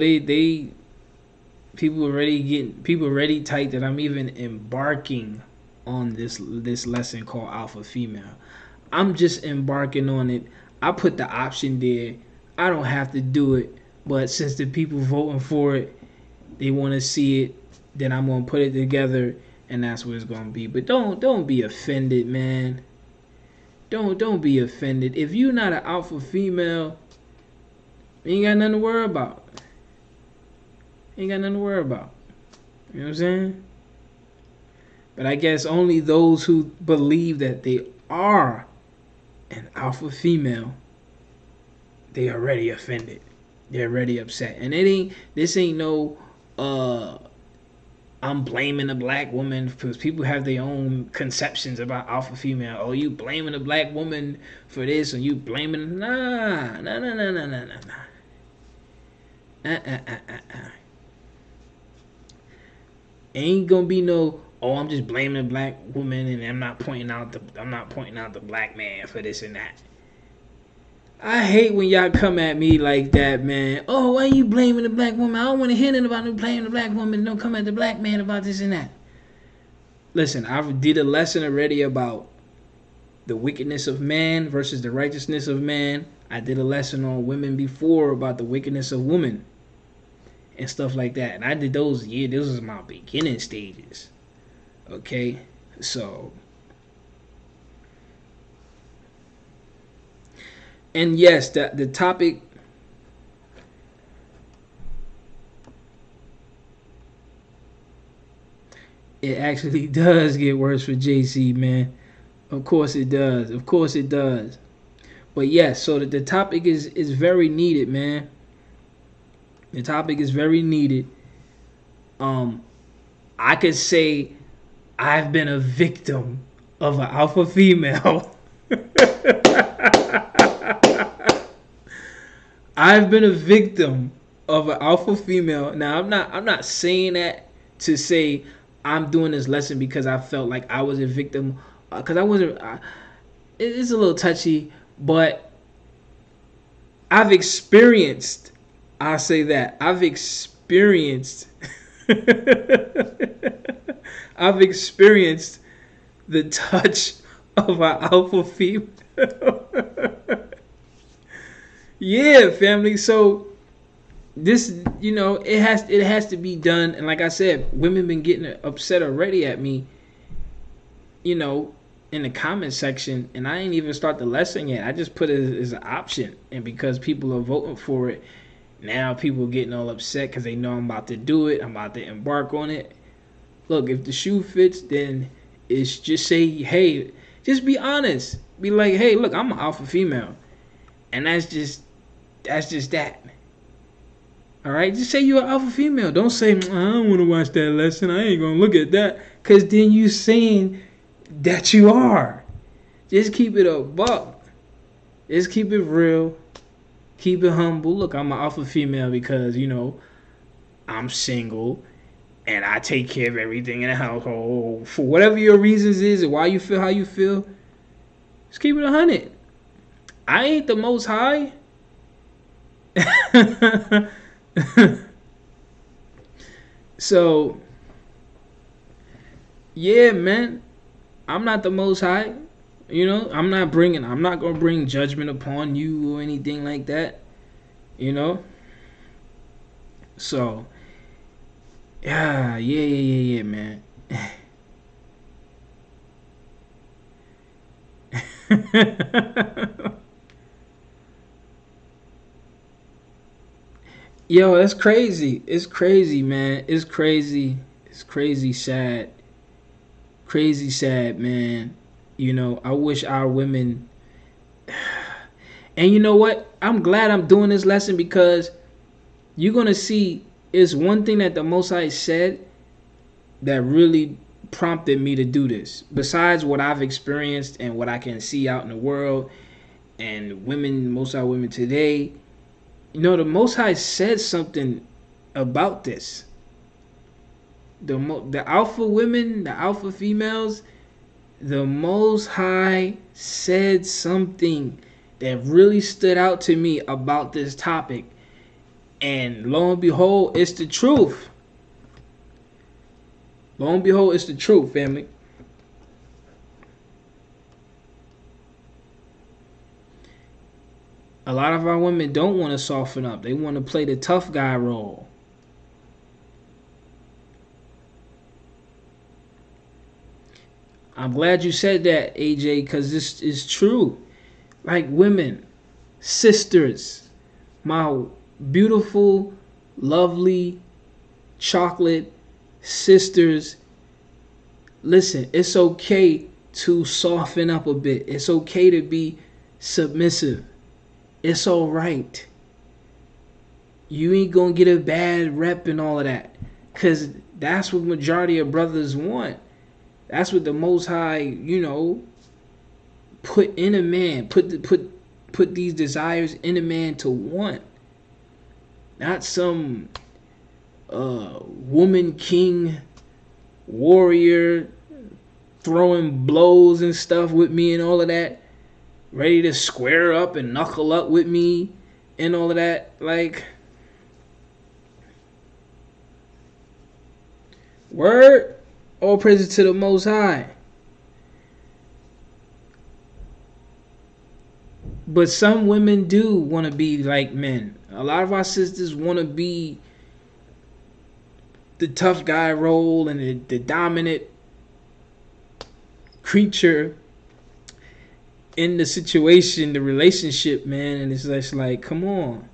people already tight that I'm even embarking on this lesson called Alpha Female. I'm just embarking on it. I put the option there. I don't have to do it, but since the people voting for it, they want to see it, then I'm gonna put it together, and that's what it's gonna be. But don't be offended, man. Don't be offended. If you're not an alpha female, you ain't got nothing to worry about. You know what I'm saying? But I guess only those who believe that they are an alpha female, they already offended. They're already upset. And this ain't no I'm blaming a black woman, because people have their own conceptions about alpha female. Oh, you blaming a black woman for this, or you blaming nah. Ain't gonna be no, oh, I'm just blaming a black woman and I'm not pointing out the black man for this and that. I hate when y'all come at me like that, man. Oh, why you blaming the black woman? I don't want to hear nothing about no blaming the black woman. Don't come at the black man about this and that. Listen, I did a lesson already about the wickedness of man versus the righteousness of man. I did a lesson on women before about the wickedness of woman and stuff like that. And I did those, this was my beginning stages. Okay? So, and yes, the topic, it actually does get worse for JC, man. Of course it does. Of course it does. But yes, so the topic is very needed, man. The topic is very needed. I could say I've been a victim of an alpha female. I've been a victim of an alpha female. Now I'm not saying that to say I'm doing this lesson because I felt like I was a victim, because I wasn't. It's a little touchy, but I've experienced. I say that I've experienced. I've experienced the touch of an alpha female. Yeah, family. So this, it has to be done. And like I said, women been getting upset already at me, in the comment section, and I ain't even start the lesson yet. I just put it as an option, and because people are voting for it, now people are getting all upset because they know I'm about to do it. I'm about to embark on it. Look, if the shoe fits, then it's just say, hey, just be honest. Be like, hey, look, I'm an alpha female, and that's just that. All right, just say you're an alpha female. Don't say I don't want to watch that lesson. I ain't gonna look at that, because then you saying that you are. Just keep it a buck. Just keep it real. Keep it humble. Look, I'm an alpha female because I'm single and I take care of everything in the household for whatever your reasons is and why you feel how you feel. Let's keep it 100. I ain't the Most High. So, yeah, man. I'm not the Most High. You know, I'm not gonna bring judgment upon you or anything like that. You know. So, yeah, man. Yo, that's crazy. It's crazy, man. It's crazy. It's crazy sad. Crazy sad, man. You know, I wish our women. And you know what? I'm glad I'm doing this lesson because you're going to see it's one thing that the Most High said that really prompted me to do this. Besides what I've experienced and what I can see out in the world and women, Most High women today, you know, the Most High said something about this. The alpha women, the alpha females, the Most High said something that really stood out to me about this topic. And lo and behold, it's the truth. Lo and behold, it's the truth, family. A lot of our women don't want to soften up. They want to play the tough guy role. I'm glad you said that, AJ, because this is true. Like women, sisters, my beautiful, lovely, chocolate sisters, listen, it's okay to soften up a bit. It's okay to be submissive. It's all right. You ain't gonna get a bad rep and all of that, because that's what majority of brothers want. That's what the Most High, you know, put in a man, put these desires in a man to want. Not some woman king warrior throwing blows and stuff with me and all of that, ready to square up and knuckle up with me and all of that. Like, word, all praises to the Most High. But some women do want to be like men. A lot of our sisters want to be the tough guy role and the dominant creature in the situation, the relationship, man. And it's just like, come on.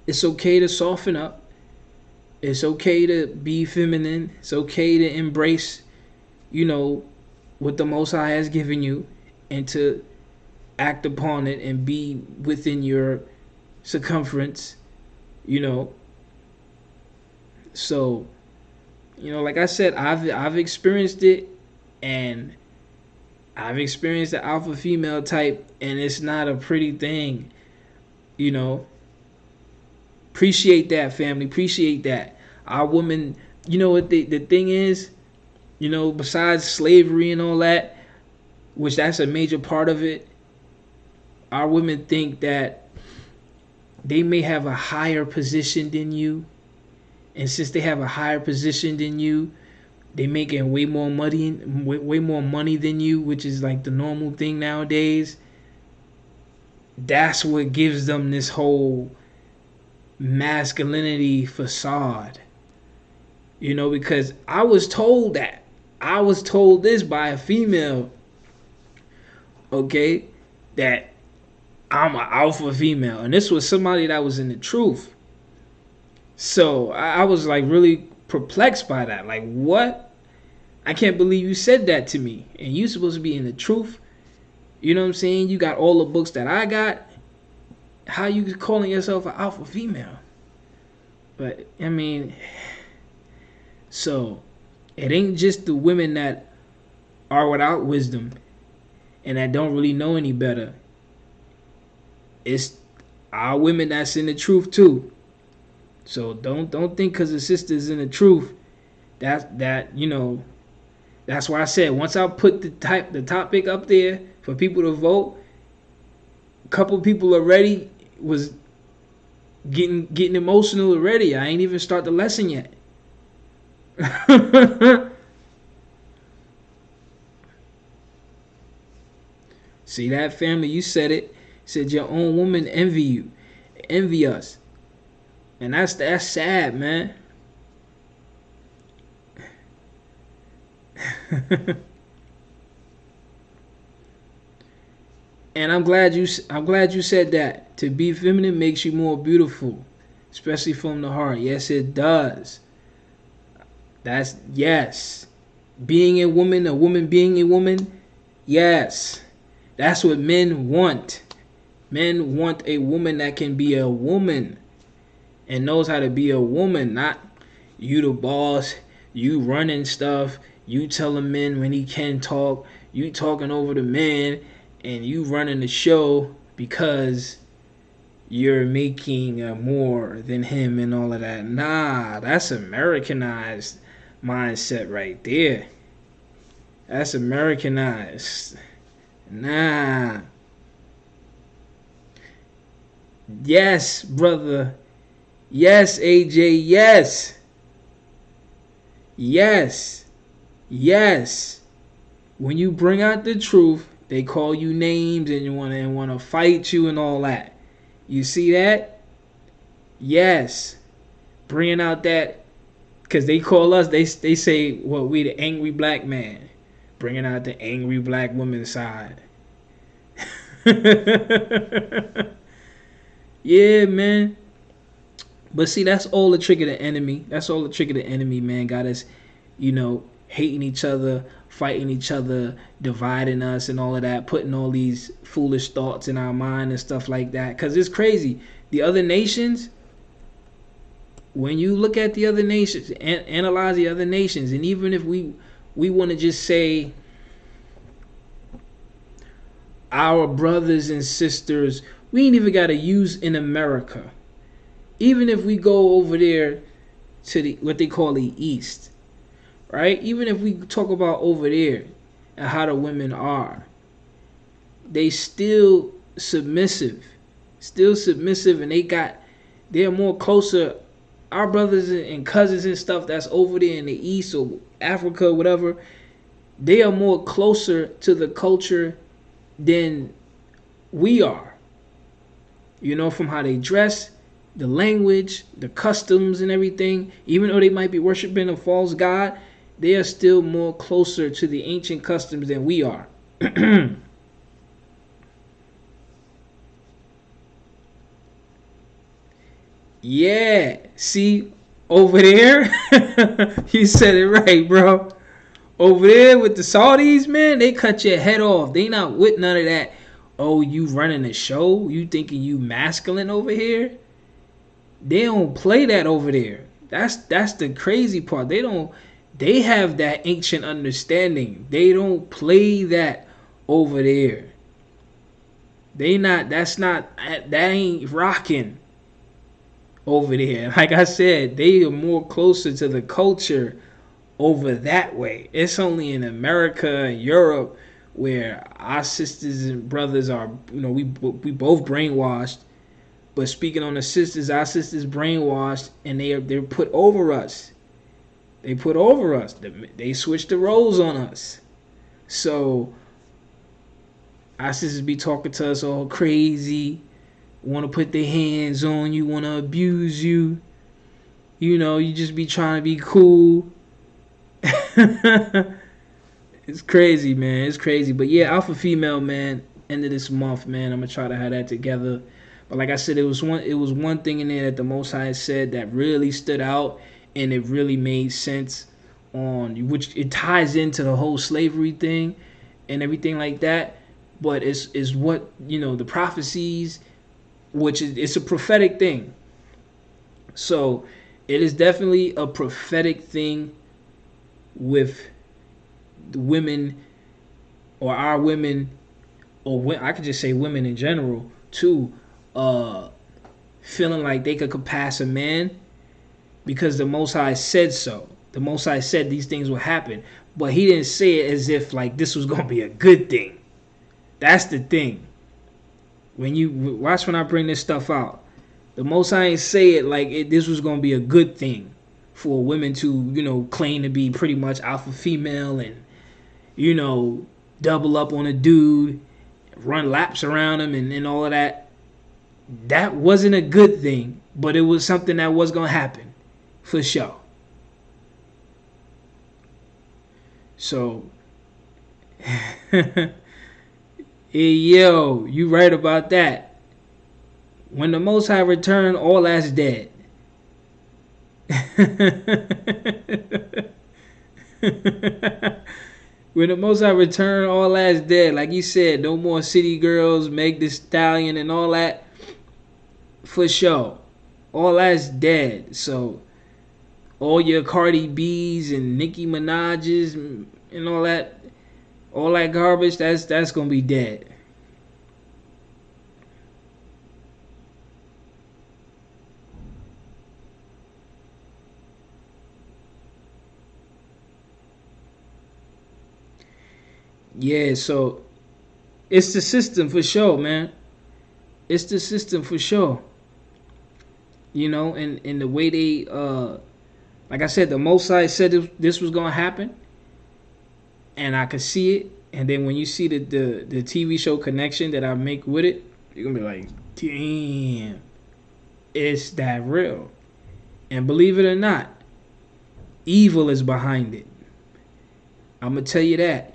It's okay to soften up. It's okay to be feminine. It's okay to embrace, you know, what the Most High has given you and to act upon it and be within your circumference, you know. So, you know, like I said, I've experienced it, and I've experienced the alpha female type, and it's not a pretty thing, you know. Appreciate that, family. Appreciate that. Our women, you know what the thing is, you know, besides slavery and all that, which that's a major part of it, our women think that they may have a higher position than you. And since they have a higher position than you, they making way more money than you, which is like the normal thing nowadays. That's what gives them this whole masculinity facade. You know, because I was told that. I was told this by a female, okay, that I'm an alpha female. And this was somebody that was in the truth. So I was like really perplexed by that. Like, what? I can't believe you said that to me. And you supposed to be in the truth. You know what I'm saying? You got all the books that I got. How you calling yourself an alpha female? But, I mean, so it ain't just the women that are without wisdom and that don't really know any better. It's our women that's in the truth too. So don't think because the sister's in the truth that That's why I said once I put the topic up there for people to vote, a couple people already was getting emotional already. I ain't even start the lesson yet. See that, family? You said it. Said your own woman envy us, and that's sad, man. And I'm glad you said that. To be feminine makes you more beautiful, especially from the heart. Yes, it does. That's yes. Being a woman being a woman, yes. That's what men want. Men want a woman that can be a woman and knows how to be a woman, not you the boss, you running stuff, you telling men when he can talk, you talking over the man, and you running the show because you're making more than him and all of that. Nah, that's Americanized mindset right there. That's Americanized. Nah. Yes, brother. Yes, AJ. Yes. Yes. Yes. When you bring out the truth, they call you names and want to fight you and all that. You see that? Yes. Bringing out that, because they call us, they say, well, we the angry black man. Bringing out the angry black woman side. Yeah, man. But see, that's all the trick of the enemy. That's all the trick of the enemy, man. Got us, hating each other, fighting each other, dividing us and all of that, putting all these foolish thoughts in our mind and stuff like that. Because it's crazy. The other nations, when you look at the other nations, analyze the other nations, and even if we want to just say our brothers and sisters, we ain't even got to use in America. Even if we go over there to what they call the East, right? Even if we talk about over there and how the women are, they still submissive, and they're more closer. Our brothers and cousins and stuff that's over there in the East or Africa, whatever, they are more closer to the culture than we are. From how they dress, the language, the customs and everything. Even though they might be worshiping a false god, they are still more closer to the ancient customs than we are. Yeah, see, over there, you said it right, bro. Over there with the Saudis, man, they cut your head off. They not with none of that. Oh, you running a show? You thinking you masculine over here? They don't play that over there. That's the crazy part. They have that ancient understanding. They don't play that over there. That ain't rocking over there. Like I said, they are more closer to the culture over that way. It's only in America and Europe where our sisters and brothers are, we both brainwashed. But speaking on the sisters, our sisters brainwashed, and they're put over us. They put over us. They switched the roles on us. So our sisters be talking to us all crazy, want to put their hands on you, want to abuse you. You just be trying to be cool. It's crazy, man. It's crazy. But yeah, alpha female, man. End of this month, man. I'm gonna try to have that together. But like I said, it was one thing in there that the Most High said that really stood out, and it really made sense on which it ties into the whole slavery thing and everything like that. But it's what the prophecies, which it's a prophetic thing. So it is definitely a prophetic thing with the women, or our women, or I could just say women in general too, feeling like they could pass a man because the Most High said so. The Most High said these things will happen. But he didn't say it as if like this was gonna be a good thing. That's the thing. When you watch when I bring this stuff out, the Most High ain't say it like this was gonna be a good thing for women to claim to be pretty much alpha female and double up on a dude, run laps around him and all of that. That wasn't a good thing, but it was something that was gonna happen for sure. So, hey, yo, you right about that. When the Most High return, all that's dead. When the Most High return, all that's dead. Like you said, no more city girls, Meg Thee Stallion, and all that. For sure, all that's dead. So, all your Cardi B's and Nicki Minaj's and all that garbage, that's gonna be dead. Yeah, so it's the system for sure, man. It's the system for sure. And the way they like I said, the Most High said this was gonna happen, and I could see it. And then when you see the TV show connection that I make with it, you're gonna be like, damn, it's that real. And believe it or not, evil is behind it. I'm gonna tell you that.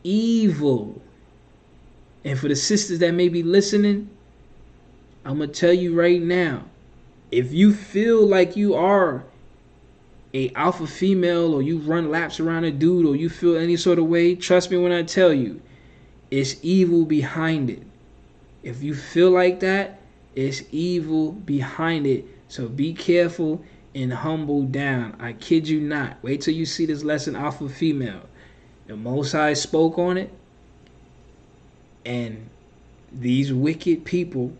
Evil. And for the sisters that may be listening, I'm gonna tell you right now, if you feel like you are a alpha female or you run laps around a dude or you feel any sort of way, trust me when I tell you, it's evil behind it. If you feel like that, it's evil behind it. So be careful and humble down. I kid you not. Wait till you see this lesson, alpha female. The Most High spoke on it, and these wicked people,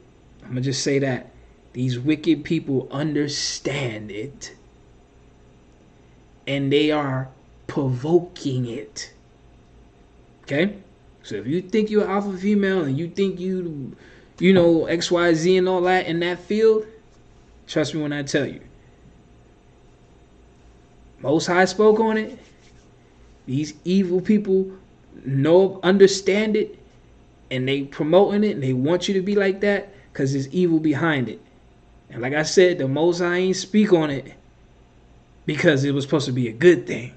I'm going to just say that, these wicked people understand it, and they are provoking it. Okay? So if you think you're alpha female and you think you know, XYZ and all that in that field, trust me when I tell you. Most High spoke on it. These evil people understand it, and they promoting it, and they want you to be like that because there's evil behind it. And like I said, the Most High ain't speak on it because it was supposed to be a good thing.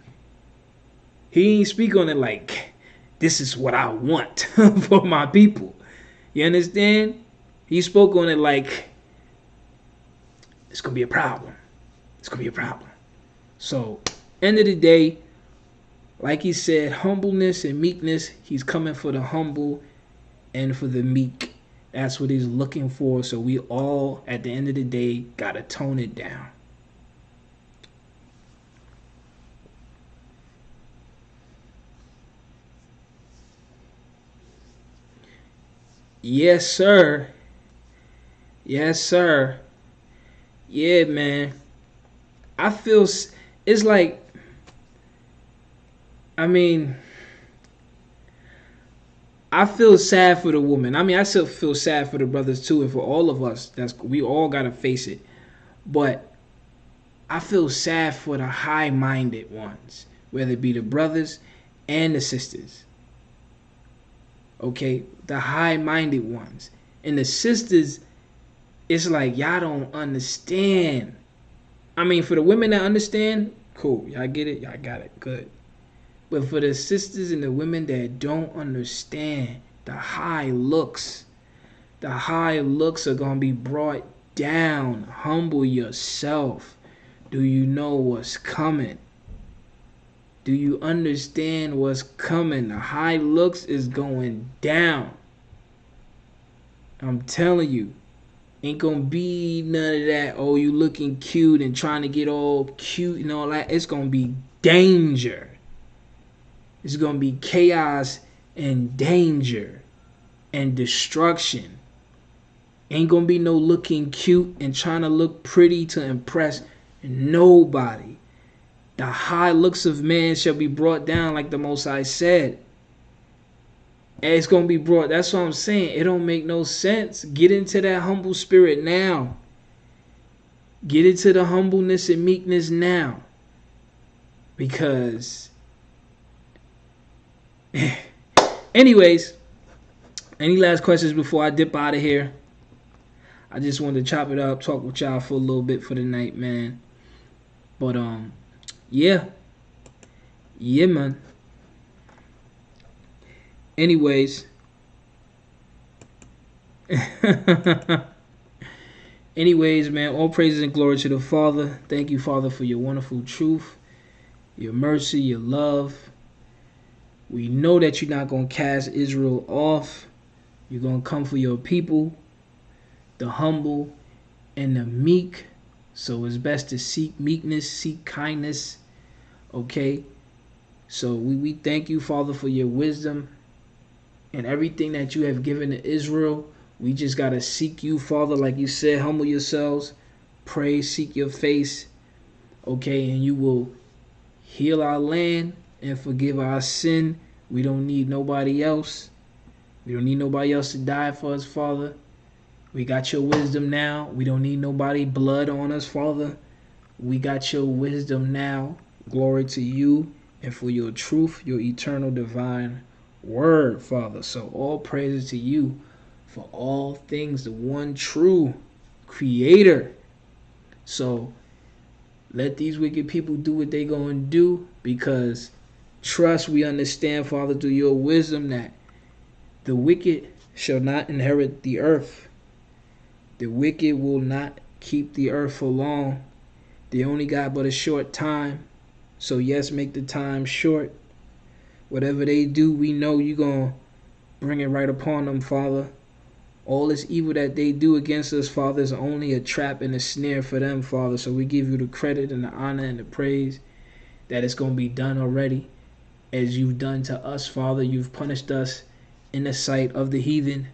He ain't speak on it like, this is what I want for my people. You understand? He spoke on it like, it's going to be a problem. It's going to be a problem. So, end of the day, like he said, humbleness and meekness, he's coming for the humble and for the meek. That's what he's looking for. So we all, at the end of the day, got to tone it down. Yes, sir. Yes, sir. Yeah, man. I feel it's like, I feel sad for the woman. I still feel sad for the brothers too, and for all of us. We all gotta face it. But I feel sad for the high-minded ones, whether it be the brothers and the sisters. Okay, the high-minded ones. And the sisters, it's like y'all don't understand. For the women that understand, cool. Y'all get it? Y'all got it. Good. But for the sisters and the women that don't understand, the high looks are going to be brought down. Humble yourself. Do you know what's coming? Do you understand what's coming? The high looks is going down. I'm telling you. Ain't going to be none of that, oh, you looking cute and trying to get all cute and all that. It's going to be danger. It's going to be chaos and danger and destruction. Ain't going to be no looking cute and trying to look pretty to impress nobody. The The high looks of man shall be brought down, like the Most High said. And it's going to be brought. That's what I'm saying. It don't make no sense. Get into that humble spirit now. Get into the humbleness and meekness now. Because anyways, any last questions before I dip out of here? I just wanted to chop it up, talk with y'all for a little bit for the night, man. But yeah, man. Anyways, man, all praises and glory to the Father. Thank you, Father, for your wonderful truth, your mercy, your love. We know that you're not going to cast Israel off. You're going to come for your people, the humble and the meek. So it's best to seek meekness, seek kindness. Okay? So we thank you, Father, for your wisdom and everything that you have given to Israel. We just got to seek you, Father, like you said, humble yourselves, pray, seek your face, okay, and you will heal our land and forgive our sin. We don't need nobody else. We don't need nobody else to die for us, Father. We got your wisdom now. We don't need nobody blood on us, Father. We got your wisdom now. Glory to you and for your truth, your eternal divine word, Father. So all praises to you for all things, the one true creator. So let these wicked people do what they gonna do, because trust, we understand, Father, through your wisdom, that the wicked shall not inherit the earth. The wicked will not keep the earth for long. They only got but a short time. So yes, make the time short. Whatever they do, we know you're going to bring it right upon them, Father. All this evil that they do against us, Father, is only a trap and a snare for them, Father. So we give you the credit and the honor and the praise that it's going to be done already. As you've done to us, Father, you've punished us in the sight of the heathen.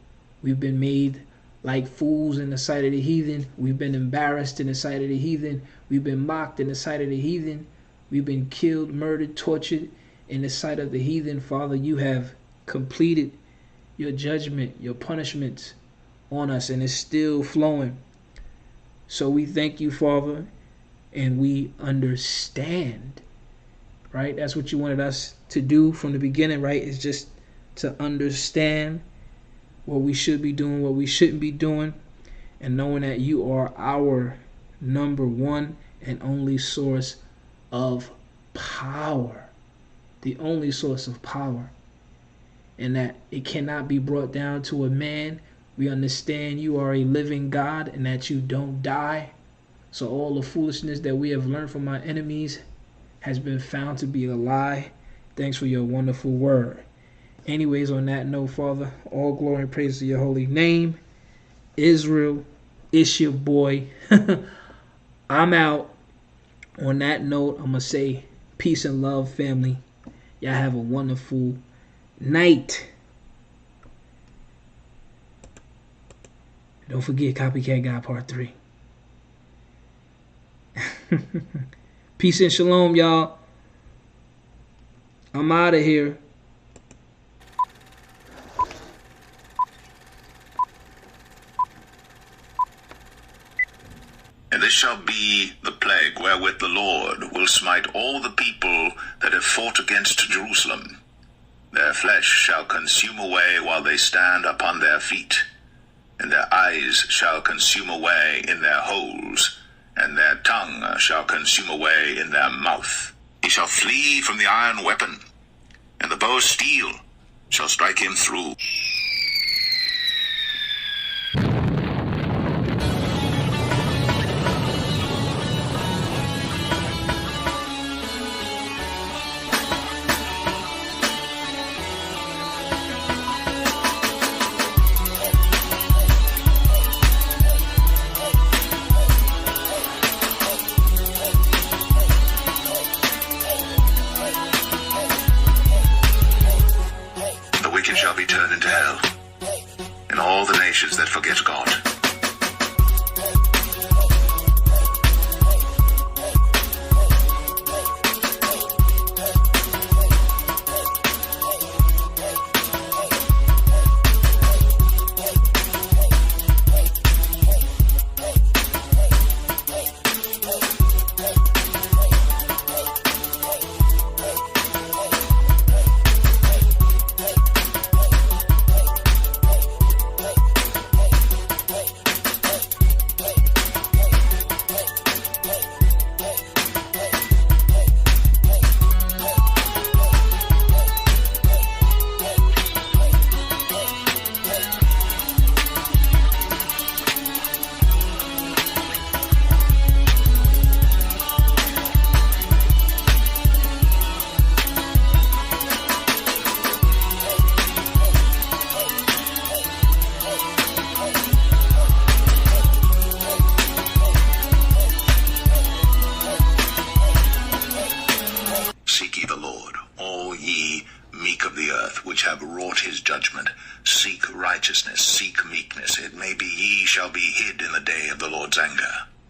We've been made like fools in the sight of the heathen. We've been embarrassed in the sight of the heathen. We've been mocked in the sight of the heathen. We've been killed, murdered, tortured in the sight of the heathen. Father, you have completed your judgment, your punishments on us, and it's still flowing. So we thank you, Father, and we understand, right? That's what you wanted us to do from the beginning, right? Is just to understand what we should be doing, what we shouldn't be doing, and knowing that you are our number one and only source of power, the only source of power, and that it cannot be brought down to a man. We understand you are a living God and that you don't die. So all the foolishness that we have learned from our enemies has been found to be a lie. Thanks for your wonderful word. Anyways, on that note, Father, all glory and praise to your holy name. Israel, it's your boy. I'm out. On that note, I'm going to say peace and love, family. Y'all have a wonderful night. Don't forget Copycat God Part 3. Peace and shalom, y'all. I'm out of here. And this shall be the plague wherewith the Lord will smite all the people that have fought against Jerusalem. Their flesh shall consume away while they stand upon their feet, and their eyes shall consume away in their holes, and their tongue shall consume away in their mouth. He shall flee from the iron weapon, and the bow of steel shall strike him through. Shall be turned into hell, and all the nations that forget God. which have wrought his judgment. Seek righteousness, seek meekness. It may be ye shall be hid in the day of the Lord's anger.